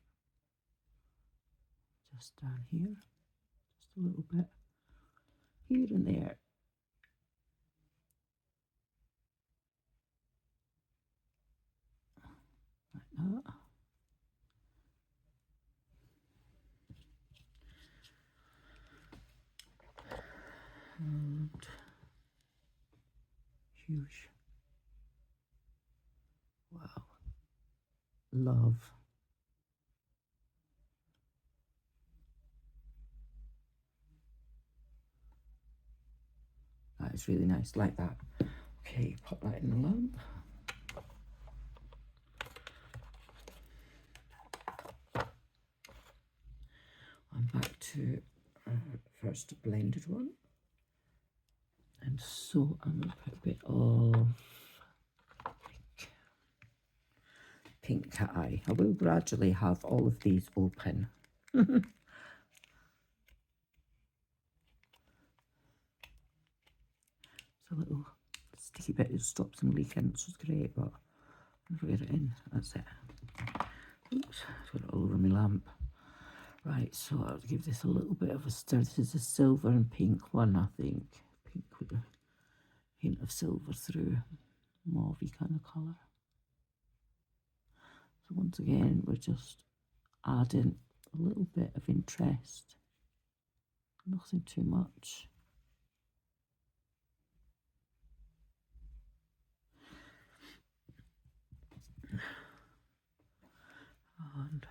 just down here, just a little bit, here and there. Like that. And huge. Wow. Love. That is really nice, like that. Okay, pop that in the lamp. I'm back to first blended one. And so I'm going to put a bit of pink cat eye. I will gradually have all of these open. It's a little sticky bit, it stops them leaking, which is great, but I'll get it in, that's it. Oops, I've got it all over my lamp. Right, so I'll give this a little bit of a stir. This is a silver and pink one, I think. Pink with a hint of silver through, mauvey kind of colour. So once again, we're just adding a little bit of interest. Nothing too much. And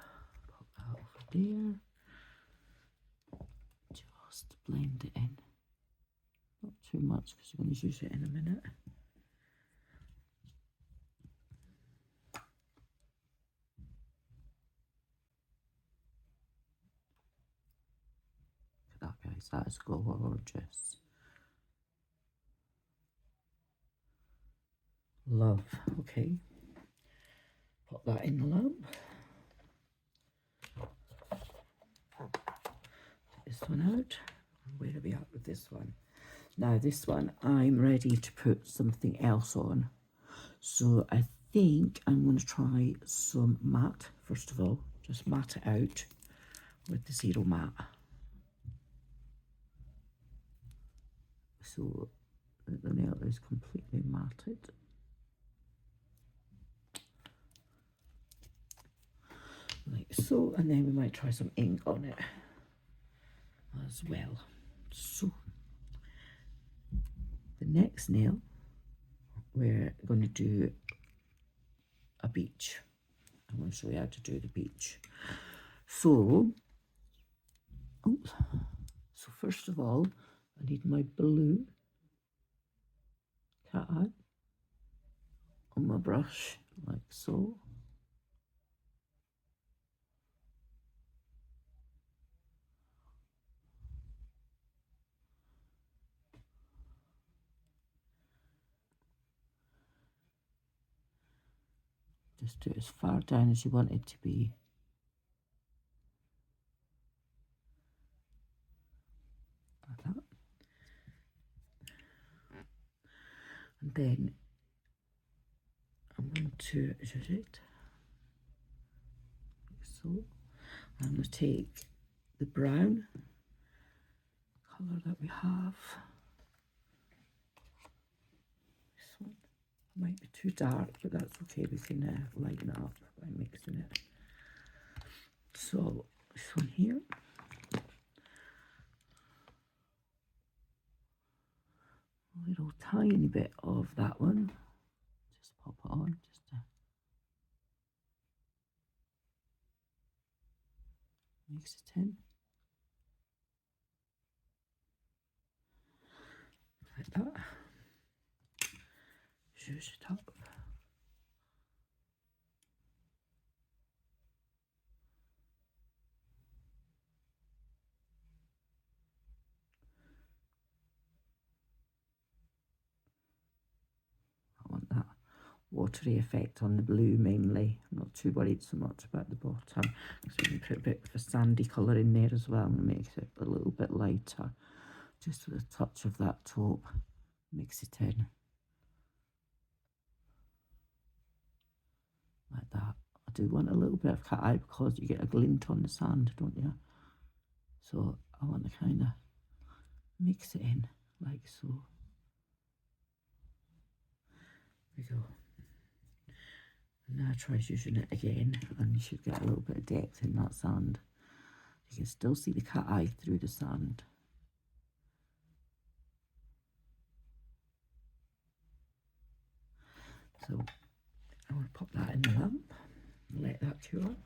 pop that over there. Just blend it in. Not too much because you're going to use it in a minute. Look at that, guys. That is gorgeous. Love. Okay. Pop that in the lamp. This one out. Where are we at with this one? Now this one, I'm ready to put something else on. So I think I'm going to try some matte, first of all. Just matte it out with the zero matte. So that the nail is completely matted. Like so, and then we might try some ink on it as well. So the next nail, we're going to do a beach. I'm going to show you how to do the beach. So, so first of all, I need my blue cat eye on my brush, like so. Just do it as far down as you want it to be. Like that. And then to zhuzh it, like so. I'm going to take the brown colour that we have. This one might be too dark, but that's okay. We can lighten it up by mixing it. So this one here. A little tiny bit of that one. Just pop it on, just to mix it in. Like that. Zhuzh it up. I want that watery effect on the blue mainly. I'm not too worried so much about the bottom, because we can put a bit of a sandy colour in there as well and make it a little bit lighter. Just with a touch of that taupe, mix it in. Like that. I do want a little bit of cat eye because you get a glint on the sand, don't you? So I want to kind of mix it in like so. There we go. And now try using it again, and you should get a little bit of depth in that sand. You can still see the cat eye through the sand. So I want to pop that in the lamp and let that cure.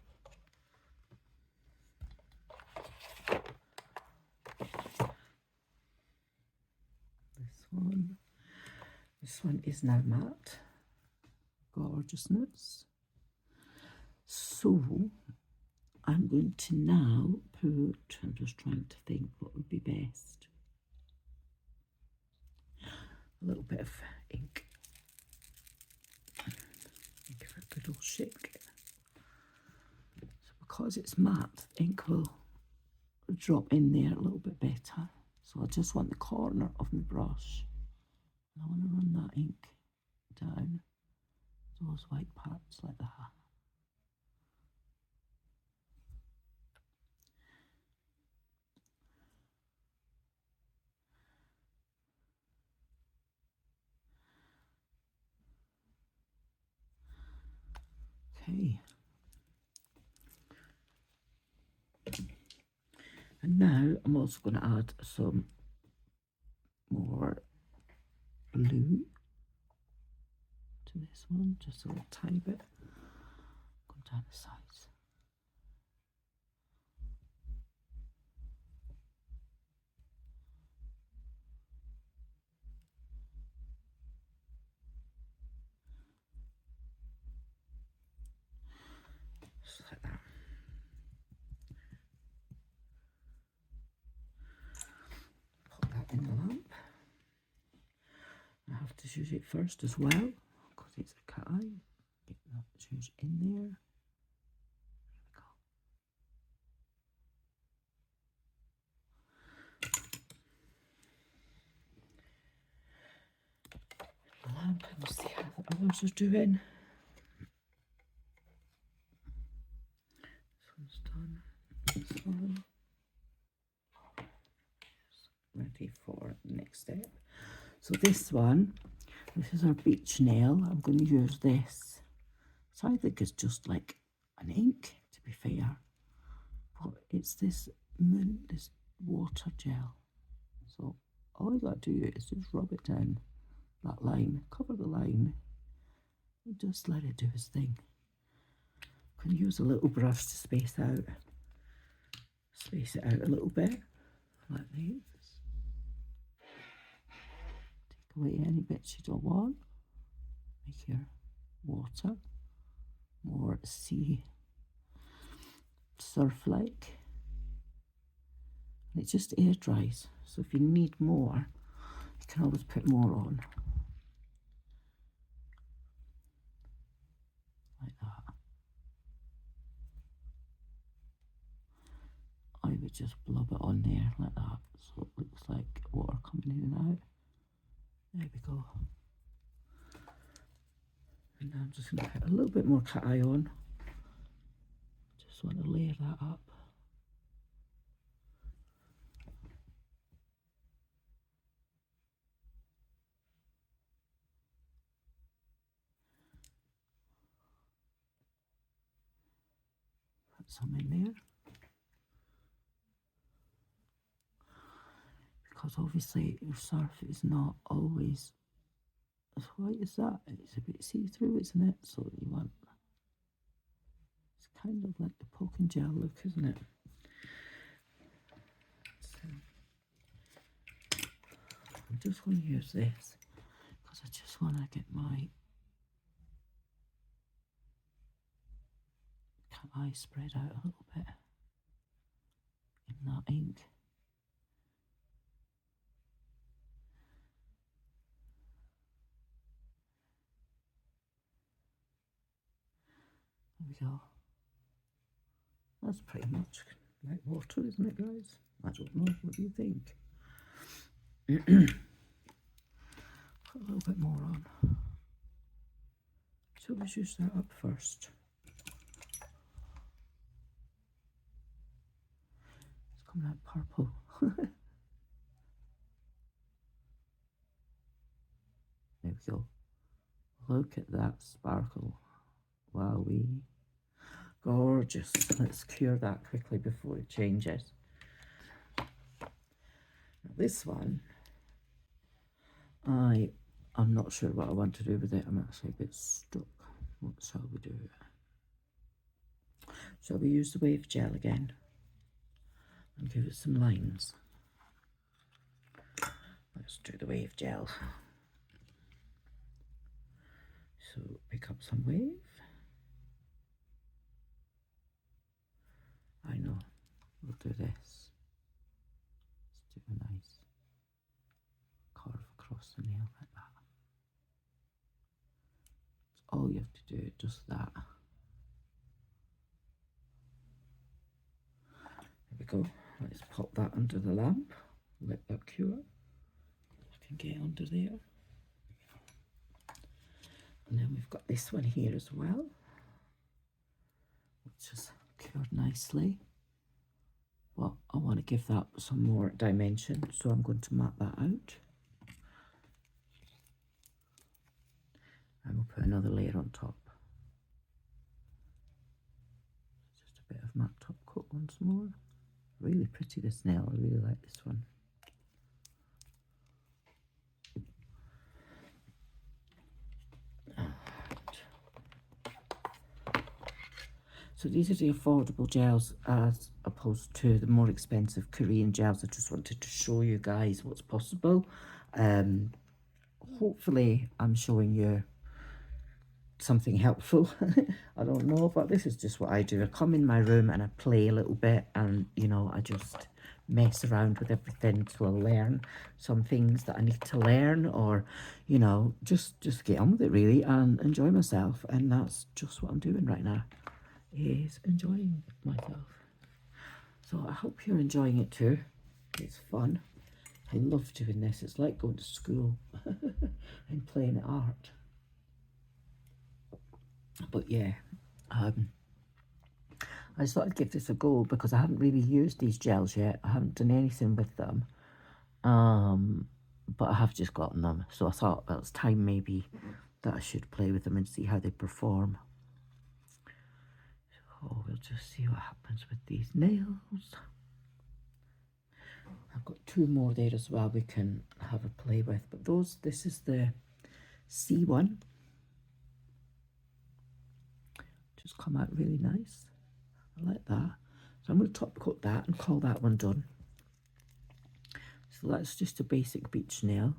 This one is now matte. Gorgeousness. So I'm going to now put, I'm just trying to think what would be best. A little bit of ink. Give it a good old shake. So because it's matte, ink will drop in there a little bit better. So I just want the corner of my brush, and I want to run that ink down those white parts like that. Okay. And now I'm also going to add some more blue to this one, just a little tiny bit. Going down the sides. Just like that. Pop that in the lamp. I have to zhuzh it first as well, because it's a cat eye. Get that zhuzh in there. Lamp and see how the others are doing. This one's done. This one. Ready for the next step. So this one, this is our beach nail. I'm going to use this. So I think it's just like an ink, to be fair. But it's this water gel. So all you got to do is just rub it down that line, cover the line, and just let it do its thing. I'm going to use a little brush to space it out a little bit, like this. Take away any bits you don't want. Make your water more sea surf-like. And it just air dries, so if you need more, you can always put more on. Like that. I would just blob it on there like that, so it looks like water coming in and out. There we go. And now I'm just going to put a little bit more cat eye on. Just want to layer that up. Put some in there. Because obviously your surf is not always as white as that. It's a bit see-through, isn't it? So you want, it's kind of like the poking gel look, isn't it? So I'm just going to use this because I just want to get my cat eye spread out a little bit in that ink. There we go. That's pretty much like water, isn't it, guys? I don't know. What do you think? Put a little bit more on. So let's use that up first. It's coming out purple. There we go. Look at that sparkle. Wowee. Gorgeous. Let's cure that quickly before it changes. Now this one, I'm not sure what I want to do with it. I'm actually a bit stuck. What shall we do? Shall we use the wave gel again and give it some lines? Let's do the wave gel. So pick up some wave. I know, we'll do this. Let's do a nice curve across the nail like that. That's all you have to do, just that. There we go. Let's pop that under the lamp. Let that cure. I can get under there. And then we've got this one here as well, which is cured nicely. Well, I want to give that some more dimension, so I'm going to map that out. And we'll put another layer on top. Just a bit of matte top coat once more. Really pretty, this nail. I really like this one. So these are the affordable gels as opposed to the more expensive Korean gels. I just wanted to show you guys what's possible. Hopefully I'm showing you something helpful. I don't know, but this is just what I do. I come in my room and I play a little bit, and you know, I just mess around with everything till I learn some things that I need to learn, or you know, just get on with it really and enjoy myself. And that's just what I'm doing right now, is enjoying myself. So I hope you're enjoying it too. It's fun. I love doing this. It's like going to school and playing at art. But yeah, I just thought I'd give this a go because I haven't really used these gels yet. I haven't done anything with them. But I have just gotten them. So I thought, well, it's time maybe that I should play with them and see how they perform. So we'll just see what happens with these nails. I've got two more there as well we can have a play with. But this is the C1. Just come out really nice. I like that. So I'm going to top coat that and call that one done. So that's just a basic beach nail.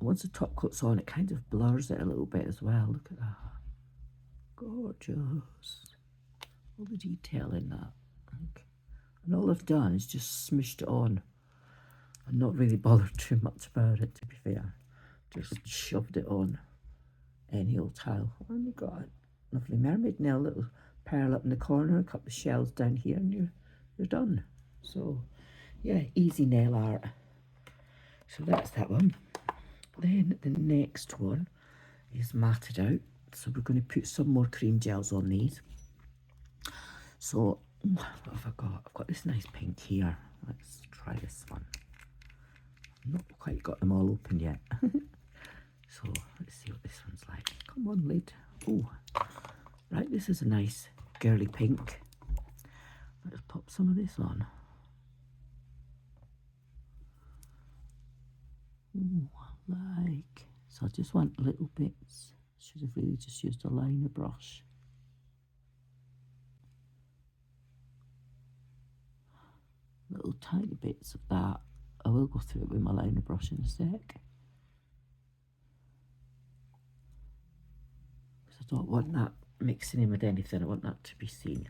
Once the top coat's on, it kind of blurs it a little bit as well. Look at that. Gorgeous. All the detail in that. And all I've done is just smushed it on. I'm not really bothered too much about it, to be fair. Just shoved it on any old tile. And you've got a lovely mermaid nail, little pearl up in the corner, a couple of shells down here, and you're done. So yeah, easy nail art. So that's that one. Then the next one is matted out. So we're going to put some more cream gels on these. So what have I got? I've got this nice pink here. Let's try this one. I've not quite got them all open yet. So let's see what this one's like. Come on, lid. Oh, right, this is a nice girly pink. Let's pop some of this on. Ooh, like, so I just want little bits. Should have really just used a liner brush. Little tiny bits of that. I will go through it with my liner brush in a sec. Because I don't want that mixing in with anything. I want that to be seen.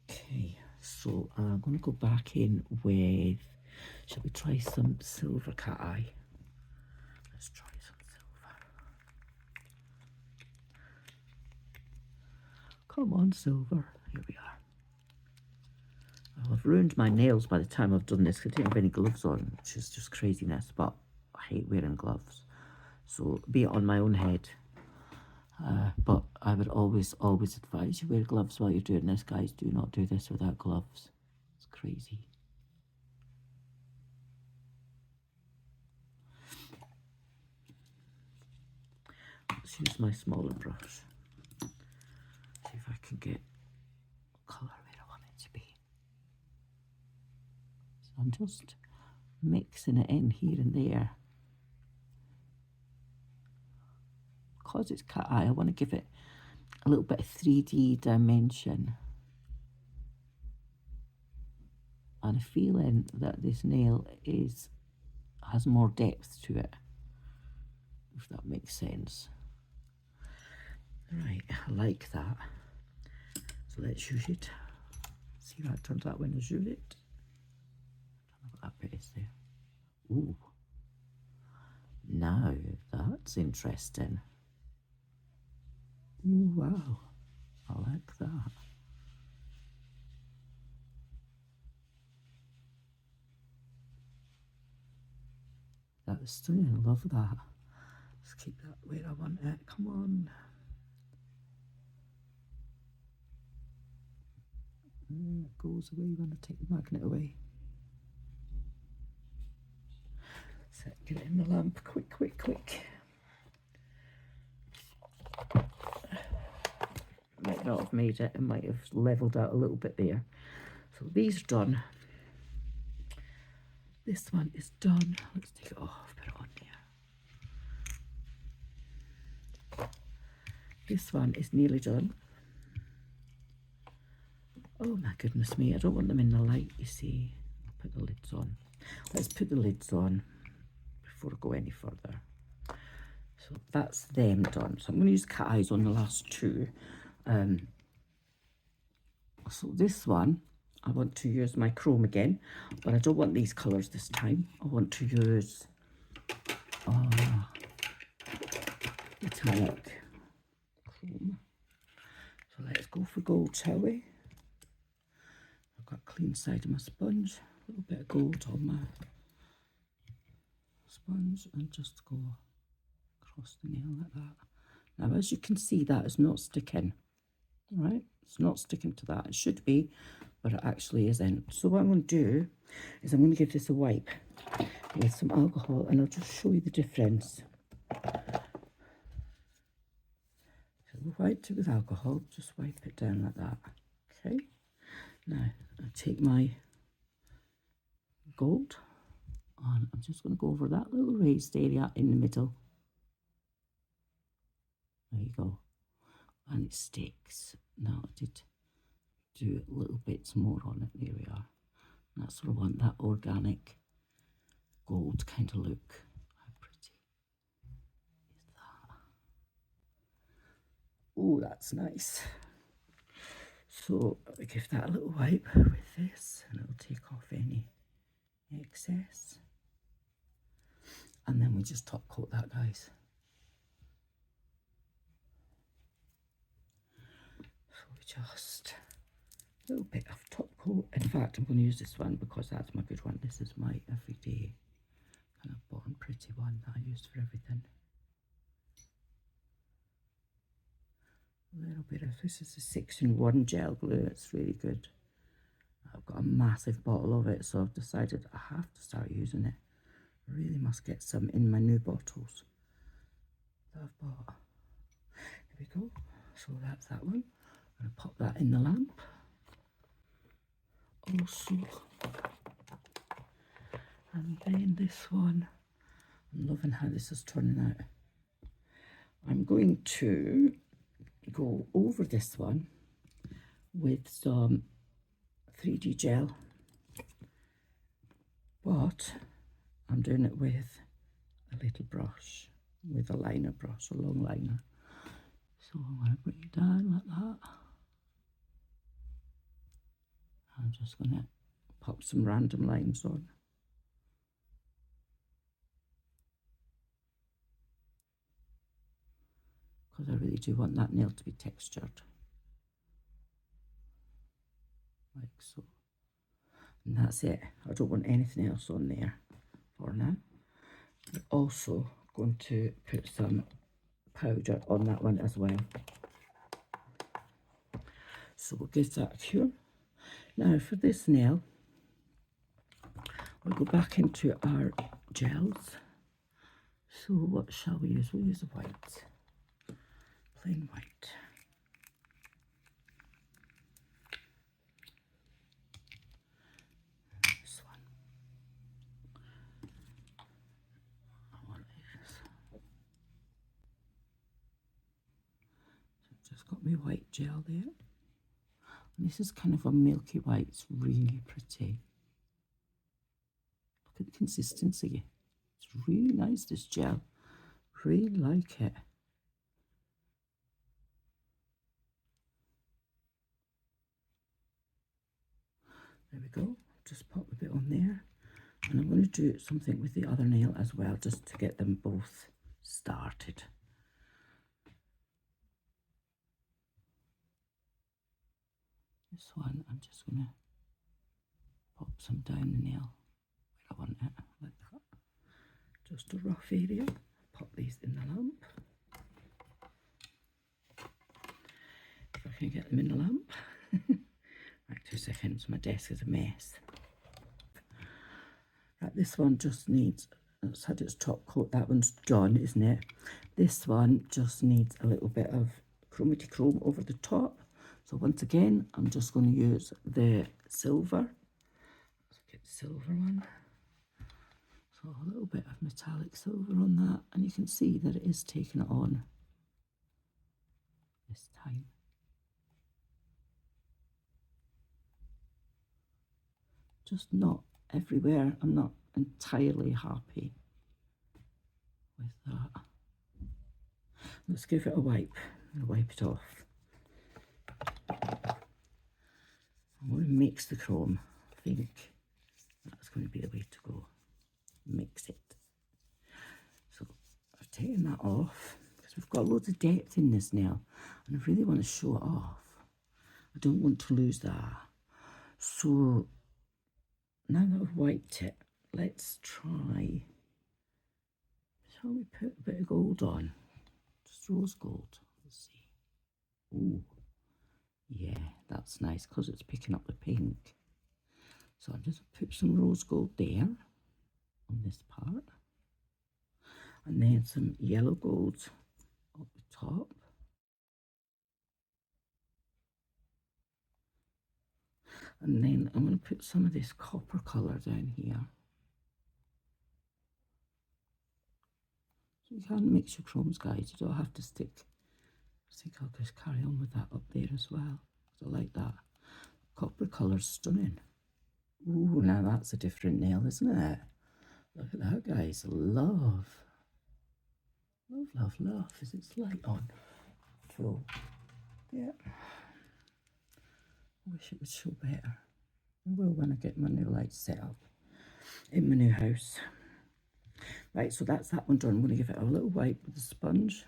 Okay, so I'm going to go back in with, shall we try some silver cat eye? Let's try some silver. Come on, silver. Here we are. Well, I've ruined my nails by the time I've done this because I didn't have any gloves on, which is just craziness, but I hate wearing gloves. So be it on my own head. But I would always advise you wear gloves while you're doing this, guys. Do not do this without gloves. It's crazy. Let's use my smaller brush. See if I can get colour where I want it to be. So I'm just mixing it in here and there. Because it's cat eye, I want to give it a little bit of 3D dimension. And a feeling that this nail has more depth to it, if that makes sense. Right, I like that. So let's use it. See how it turns out when I use it. I don't know what that bit is there. Ooh. Now that's interesting. Ooh, wow. I like that. That is stunning. I love that. Let's keep that where I want it. Come on. It goes away when I take the magnet away. So get it in the lamp. Quick, quick, quick. Might not have made it. It might have levelled out a little bit there. So these are done. This one is done. Let's take it off, put it on there. This one is nearly done. Oh my goodness me, I don't want them in the light, you see. I'll put the lids on. Let's put the lids on before I go any further. So that's them done. So I'm going to use cat eyes on the last two. So this one, I want to use my chrome again, but I don't want these colours this time. I want to use metallic chrome. So let's go for gold, shall we? I've got a clean side of my sponge, a little bit of gold on my sponge, and just go across the nail like that. Now, as you can see, that is not sticking, right? It's not sticking to that. It should be, but it actually isn't. So what I'm going to do is I'm going to give this a wipe with some alcohol, and I'll just show you the difference. So we'll wipe it with alcohol, just wipe it down like that. Okay. Now, I'll take my gold, and I'm just going to go over that little raised area in the middle. There you go. And it sticks. Now, I did do little bits more on it. There we are. And that's what I want, that organic gold kind of look. How pretty is that? Oh, that's nice. So I give that a little wipe with this, and it'll take off any excess. And then we just top coat that, guys. So we just a little bit of top coat. In fact, I'm going to use this one because that's my good one. This is my everyday kind of Born Pretty one that I used for everything. A little bit of, this is a 6-in-1 gel glue, it's really good. I've got a massive bottle of it, so I've decided I have to start using it. I really must get some in my new bottles that I've bought. Here we go. So that's that one. I'm going to pop that in the lamp. Also, and then this one, I'm loving how this is turning out. I'm going to go over this one with some 3D gel, but I'm doing it with a little brush, with a liner brush, a long liner. So I'm going to bring it down like that. I'm just going to pop some random lines on. Because I really do want that nail to be textured. Like so. And that's it. I don't want anything else on there for now. I'm also going to put some powder on that one as well. So we'll give that a cure. Now for this nail, we'll go back into our gels. So what shall we use? We'll use a white, plain white. This one. I want this. So I've just got my white gel there. And this is kind of a milky white. It's really pretty. Look at the consistency. It's really nice, this gel. Really like it. There we go. Just pop a bit on there. And I'm going to do something with the other nail as well, just to get them both started. This one, I'm just going to pop some down the nail where I want it, like that. Just a rough area. Pop these in the lamp. If I can get them in the lamp. Right, 2 seconds, my desk is a mess. Right, this one just needs, it's had its top coat, that one's done, isn't it? This one just needs a little bit of chromity chrome over the top. So once again, I'm just going to use the silver. Let's get the silver one. So a little bit of metallic silver on that, and you can see that it is taking it on this time. Just not everywhere. I'm not entirely happy with that. Let's give it a wipe. I'm going to wipe it off. I'm going to mix the chrome. I think that's going to be the way to go. Mix it. So I've taken that off because we've got loads of depth in this nail and I really want to show it off. I don't want to lose that. So now that I've wiped it, let's try. Shall we put a bit of gold on? Just rose gold. Let's see. Ooh, yeah, that's nice because it's picking up the pink. So I'm just put some rose gold there on this part, and then some yellow gold up the top. And then I'm going to put some of this copper colour down here. So you can mix your chromes, guys. You don't have to stick. I think I'll just carry on with that up there as well. I like that. Copper colour's stunning. Ooh, now that's a different nail, isn't it? Look at that, guys. Love. Love, love, love. Is its light on? Full. Yeah. I wish it would show better. I will when I get my new lights set up in my new house. Right, so that's that one done. I'm going to give it a little wipe with a sponge.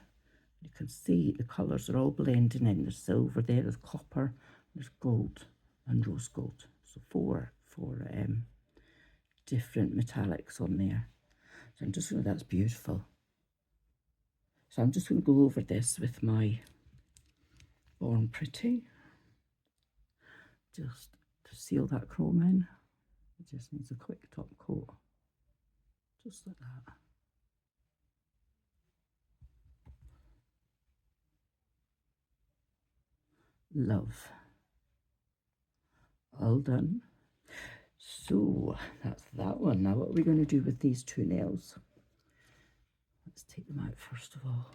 You can see the colours are all blending in. There's silver there, there's copper, there's gold and rose gold. So four different metallics on there. So I'm just going to, that's beautiful. So I'm just going to go over this with my Born Pretty, just to seal that chrome in. It just needs a quick top coat, just like that. Love. All done. So that's that one. Now what are we going to do with these two nails? Let's take them out first of all.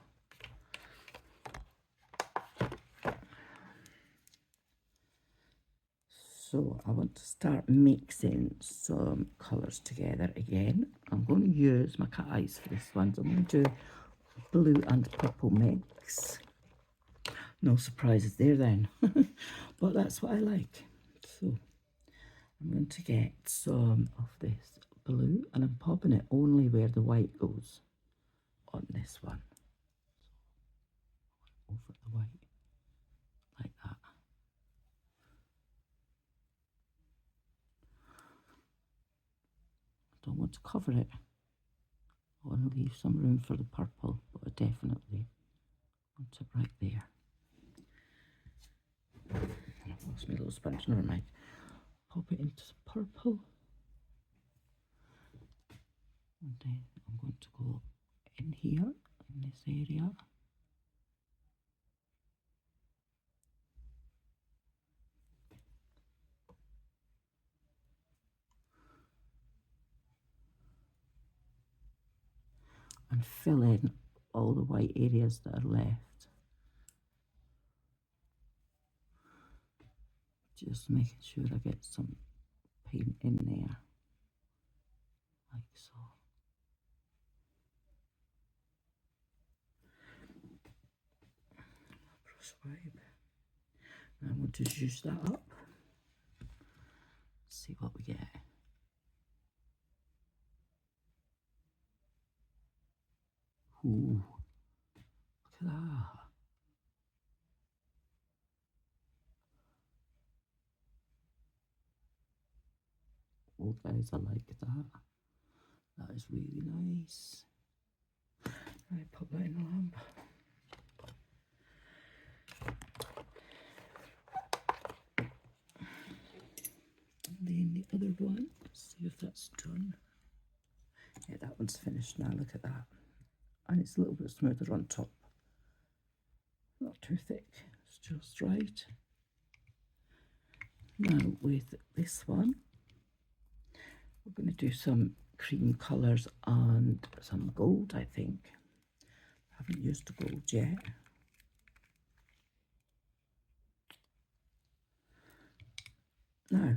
So I want to start mixing some colours together again. I'm going to use my cat eyes for this one. So I'm going to do blue and purple mix. No surprises there then, but that's what I like. So I'm going to get some of this blue and I'm popping it only where the white goes on this one. So over the white, like that. I don't want to cover it. I want to leave some room for the purple, but I definitely want it right there. And I've lost my little sponge, never mind. Pop it into the purple. And then I'm going to go in here, in this area. And fill in all the white areas that are left. Just making sure I get some paint in there, like so. Brush wipe. Now I want to juice that up. See what we get. Ooh, look at that. Oh guys, I like that. That is really nice. Right, put that in the lamp. And then the other one, see if that's done. Yeah, that one's finished now, look at that. And it's a little bit smoother on top. Not too thick, it's just right. Now with this one, we're going to do some cream colours and some gold, I think. I haven't used the gold yet. Now,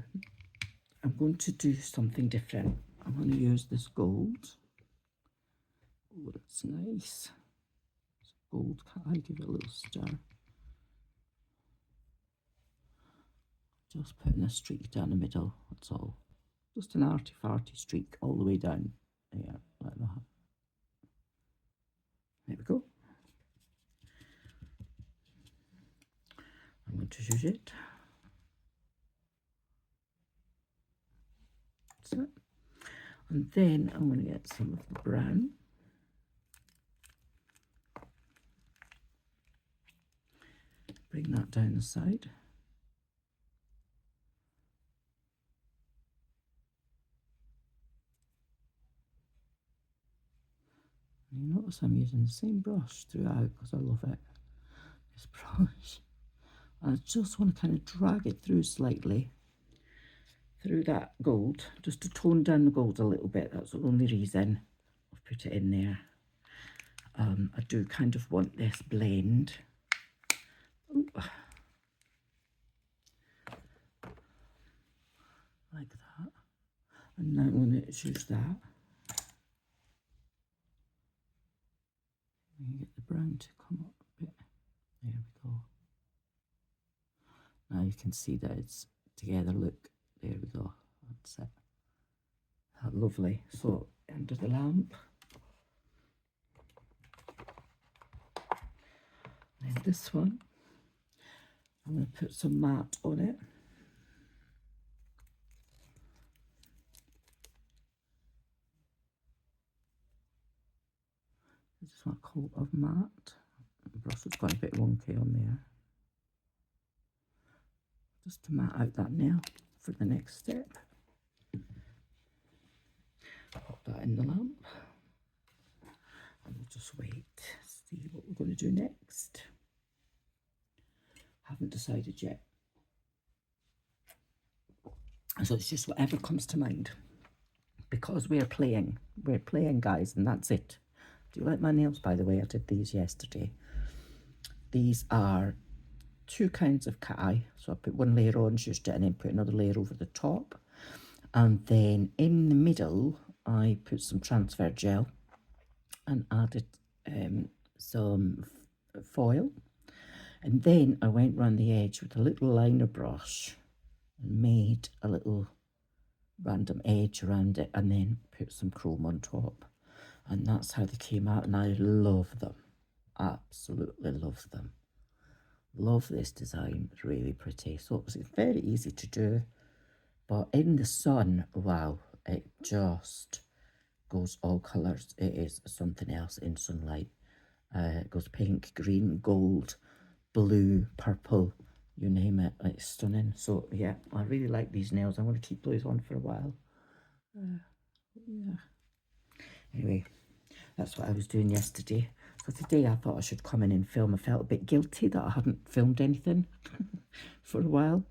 I'm going to do something different. I'm going to use this gold. Oh, that's nice. It's gold. Can I give it a little stir? Just putting a streak down the middle, that's all. Just an arty-farty streak all the way down. Yeah, like that. There we go. I'm going to use it. That's it. And then I'm going to get some of the brown. Bring that down the side. And you notice I'm using the same brush throughout because I love it. This brush. And I just want to kind of drag it through slightly through that gold, just to tone down the gold a little bit. That's the only reason I've put it in there. I do kind of want this blend. Ooh. Like that. And now I'm going to use that. And get the brown to come up a bit. There we go. Now you can see that it's together. Look, there we go. That's it. Lovely. So under the lamp. And this one, I'm going to put some matte on it. just want a coat of matte. The brush has got a bit wonky on there. Just to matte out that nail for the next step. Pop that in the lamp. And we'll just wait, see what we're going to do next. Haven't decided yet. So it's just whatever comes to mind. Because we're playing, guys, and that's it. Do you like my nails, by the way? I did these yesterday. These are 2 kinds of cat eye. So I put one layer on, just it, and then put another layer over the top. And then in the middle, I put some transfer gel and added some foil. And then I went round the edge with a little liner brush and made a little random edge around it, and then put some chrome on top. And that's how they came out, and I love them. Absolutely love them. Love this design. It's really pretty. So it's very easy to do, but in the sun, wow, it just goes all colours. It is something else in sunlight. It goes pink, green, gold, blue, purple, you name it. It's stunning. So yeah, I really like these nails. I'm going to keep those on for a while. Yeah. Anyway, that's what I was doing yesterday. So today I thought I should come in and film. I felt a bit guilty that I hadn't filmed anything for a while.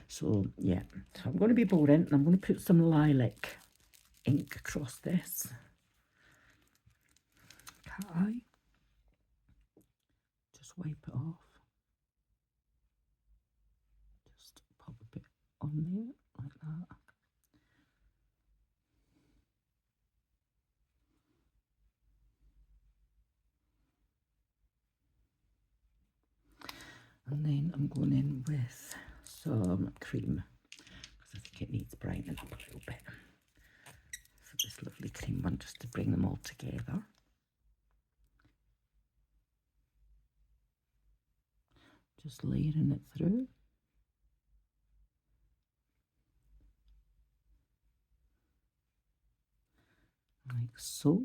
So yeah, so I'm going to be boring, and I'm going to put some lilac ink across this cat eye. Just wipe it off. Just pop a bit on there like that. And then I'm going in with some cream, because I think it needs brightening up a little bit. So this lovely cream one, just to bring them all together. Just layering it through. Like so.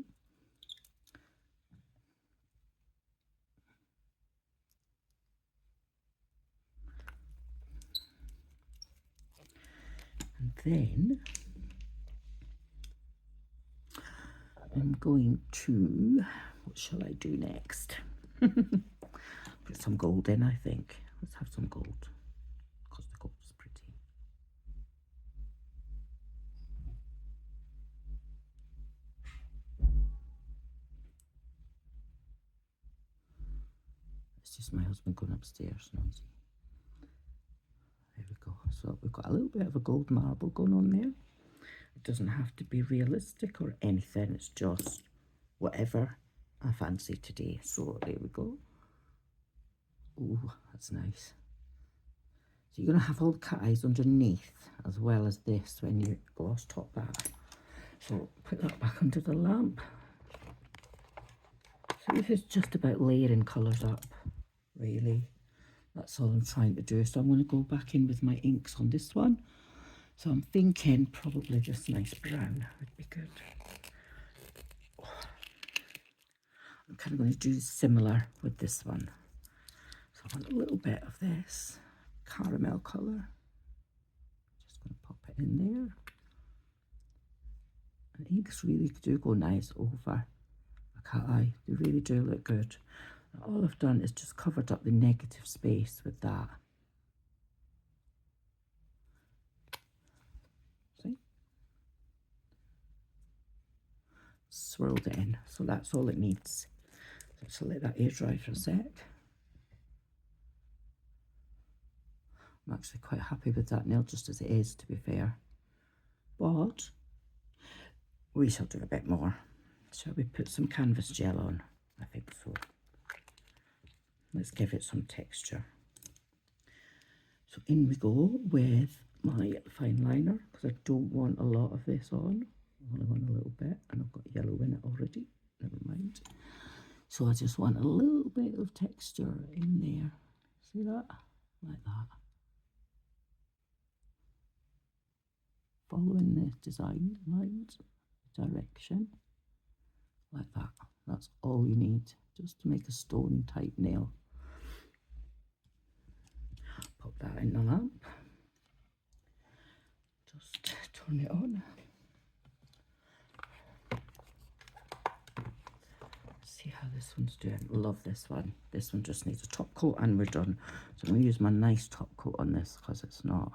And then I'm going to, what shall I do next? Put some gold in, I think. Let's have some gold, because the gold is pretty. It's just my husband going upstairs, noisy. There we go. So we've got a little bit of a gold marble going on there. It doesn't have to be realistic or anything. It's just whatever I fancy today. So there we go. Oh, that's nice. So you're going to have all the cat eyes underneath as well as this when you gloss top that. So put that back under the lamp. So this is just about layering colours up, really. That's all I'm trying to do. So I'm going to go back in with my inks on this one. So I'm thinking probably this nice brown would be good. I'm kind of going to do similar with this one. So I want a little bit of this caramel colour. Just going to pop it in there. And inks really do go nice over a cat eye. They really do look good. And all I've done is just covered up the negative space with that. See? Swirled it in. So that's all it needs. So let that air dry for a sec. I'm actually quite happy with that nail just as it is, to be fair. But we shall do a bit more. Shall we put some canvas gel on? I think so. Let's give it some texture. So in we go with my fine liner, because I don't want a lot of this on. I only want a little bit, and I've got yellow in it already. Never mind. So I just want a little bit of texture in there. See that? Like that. Following the design lines, direction, like that. That's all you need, just to make a stone type nail. Pop that in the lamp. Just turn it on. See how this one's doing. Love this one. This one just needs a top coat and we're done. So I'm going to use my nice top coat on this because it's not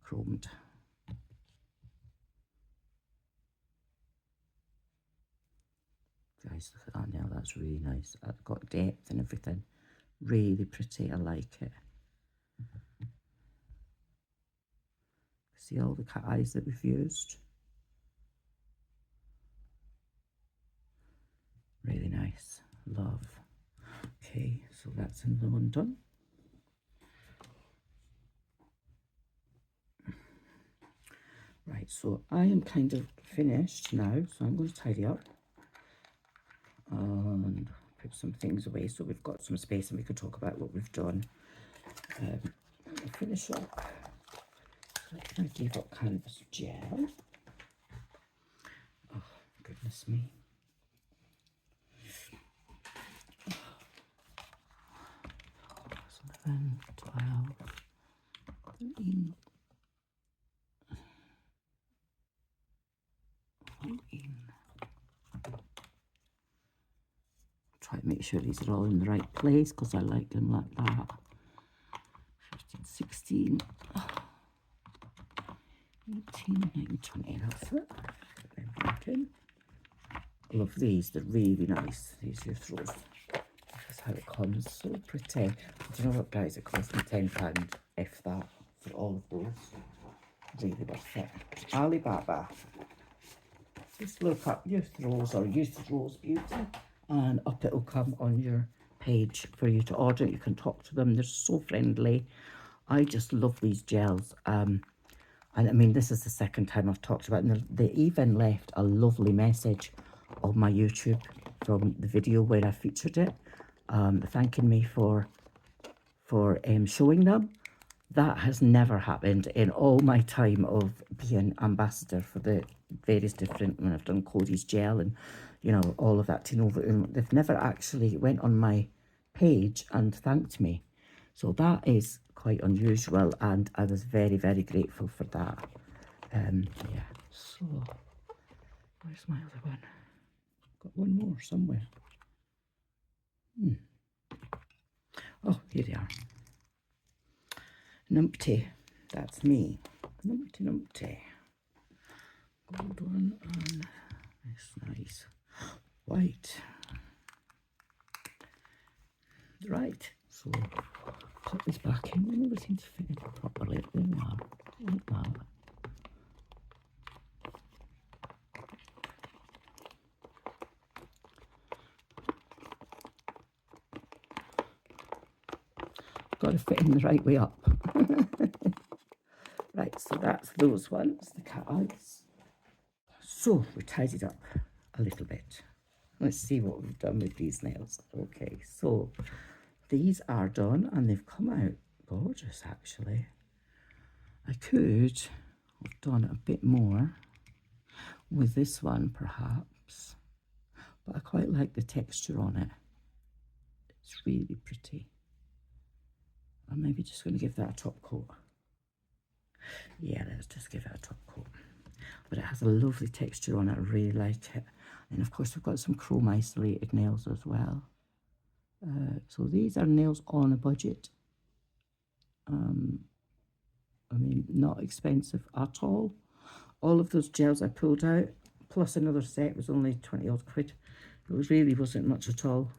chromed. Guys, look at that nail. That's really nice. It's got depth and everything. Really pretty. I like it. See all the cat eyes that we've used? Really nice. Love. Okay, so that's another one done. Right, so I am kind of finished now, so I'm going to tidy up and put some things away so we've got some space and we can talk about what we've done. I'll finish up. I gave up canvas gel. Oh, goodness me. 11, 12, 13, 14. Try to make sure these are all in the right place because I like them like that. 15, 16, 18, 19, 20, that's it. Love these, they're really nice. These are your throws. That's how it comes, so pretty. Do you know what, guys? It cost me £10, if that, for all of those. Really worth it. Alibaba. Just look up your throws or use throws beauty, and up it'll come on your page for you to order. You can talk to them. They're so friendly. I just love these gels. And I mean, this is the second time I've talked about it. They even left a lovely message on my YouTube from the video where I featured it, thanking me for showing them. That has never happened in all my time of being ambassador for the various different, when I've done Cody's gel and, you know, all of that, you know, they've never actually went on my page and thanked me. So that is quite unusual, and I was very, very grateful for that. Yeah, so where's my other one? Got one more somewhere. Oh, here they are. Numpty, that's me. Numpty, numpty. Gold one, and it's nice. White. Right, so put this back in. They never seem to fit in properly. There we are, like that. Got to fit in the right way up. Right, so that's those ones, the cat eyes. So we tidied up a little bit. Let's see what we've done with these nails. Okay, so these are done and they've come out gorgeous, actually. I could have done a bit more with this one, perhaps, but I quite like the texture on it. It's really pretty. I'm maybe just going to give that a top coat. Yeah, let's just give it a top coat. But it has a lovely texture on it. I really like it. And of course, we've got some chrome isolated nails as well. So these are nails on a budget. I mean, not expensive at all. All of those gels I pulled out, plus another set, was only 20 odd quid. It really wasn't much at all.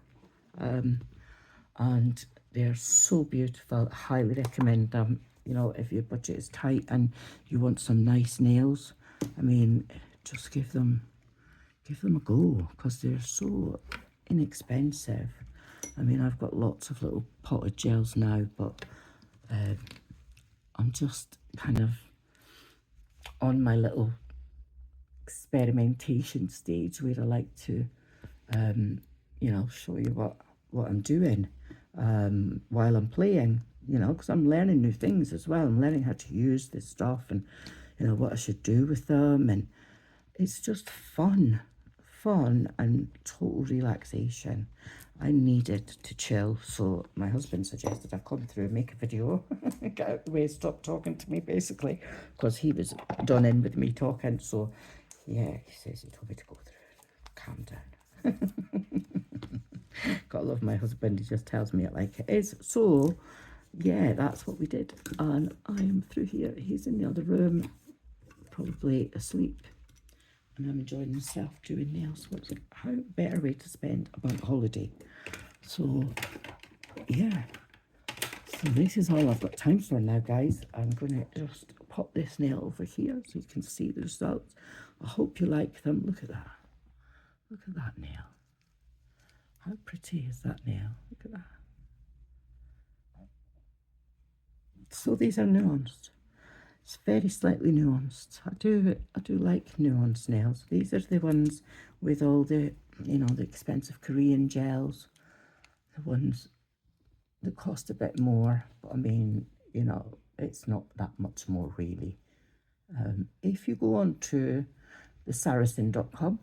And they're so beautiful. I highly recommend them. You know, if your budget is tight and you want some nice nails, I mean, just give them a go, because they're so inexpensive. I mean, I've got lots of little potted gels now, but I'm just kind of on my little experimentation stage where I like to, you know, show you what I'm doing while I'm playing, you know, because I'm learning new things as well. I'm learning how to use this stuff and, you know, what I should do with them. And it's just fun fun and total relaxation. I needed to chill, so my husband suggested I come through and make a video, get out the way, stop talking to me basically, because he was done in with me talking. So yeah, he says he told me to go through. Calm down. Gotta love my husband, he just tells me it like it is. So yeah, that's what we did, and I'm through here. He's in the other room, probably asleep, and I'm enjoying myself doing nails. What's it? How better way to spend a bank holiday? So yeah, so this is all I've got time for now, guys. I'm going to just pop this nail over here so you can see the results. I hope you like them. Look at that. Look at that nail. How pretty is that nail? Look at that. So these are nuanced. It's very slightly nuanced. I do like nuanced nails. These are the ones with all the, you know, the expensive Korean gels. The ones that cost a bit more, but I mean, you know, it's not that much more really. If you go on to the saracen.com,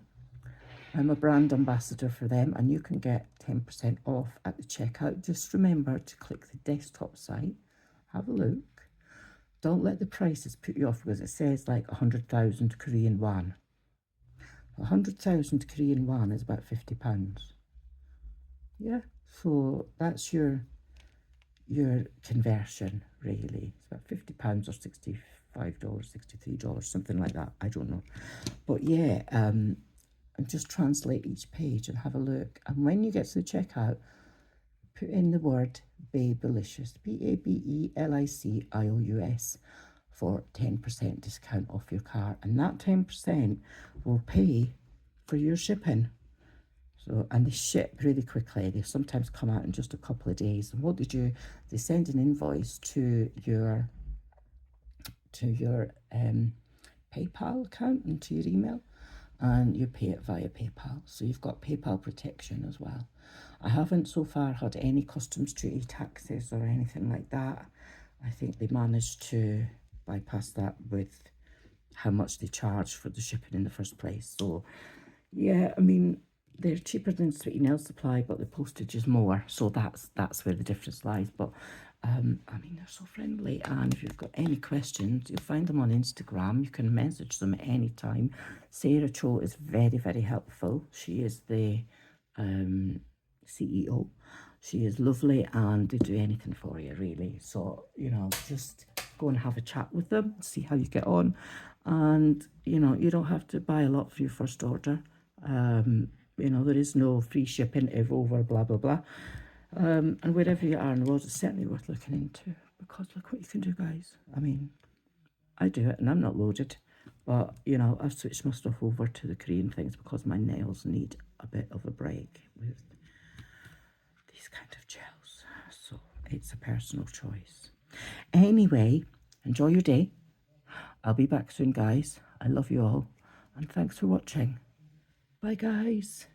I'm a brand ambassador for them, and you can get 10% off at the checkout. Just remember to click the desktop site, have a look. Don't let the prices put you off, because it says like 100,000 Korean won. 100,000 Korean won is about £50. Yeah, so that's your conversion really. It's about £50 or $65, $63, something like that. I don't know. But yeah, and just translate each page and have a look. And when you get to the checkout, put in the word Babelicious, Babelicious, for 10% discount off your cart. And that 10% will pay for your shipping. So, and they ship really quickly. They sometimes come out in just a couple of days. And what they do, they send an invoice to your PayPal account and to your email, and you pay it via PayPal. So you've got PayPal protection as well. I haven't so far had any customs duty taxes or anything like that. I think they managed to bypass that with how much they charge for the shipping in the first place. So yeah, I mean, they're cheaper than Sweetie Nail Supply, but the postage is more. So that's where the difference lies. But I mean, they're so friendly. And if you've got any questions, you'll find them on Instagram. You can message them at any time. Sarah Cho is very, very helpful. She is the CEO. She is lovely, and they do anything for you, really. So, you know, just go and have a chat with them, see how you get on. And, you know, you don't have to buy a lot for your first order. You know, there is no free shipping if over blah blah blah. And wherever you are in the world, it's certainly worth looking into, because look what you can do, guys. I mean, I do it and I'm not loaded, but you know, I've switched my stuff over to the Korean things because my nails need a bit of a break with these kind of gels. So it's a personal choice. Anyway, enjoy your day. I'll be back soon, guys. I love you all, and thanks for watching. Bye, guys.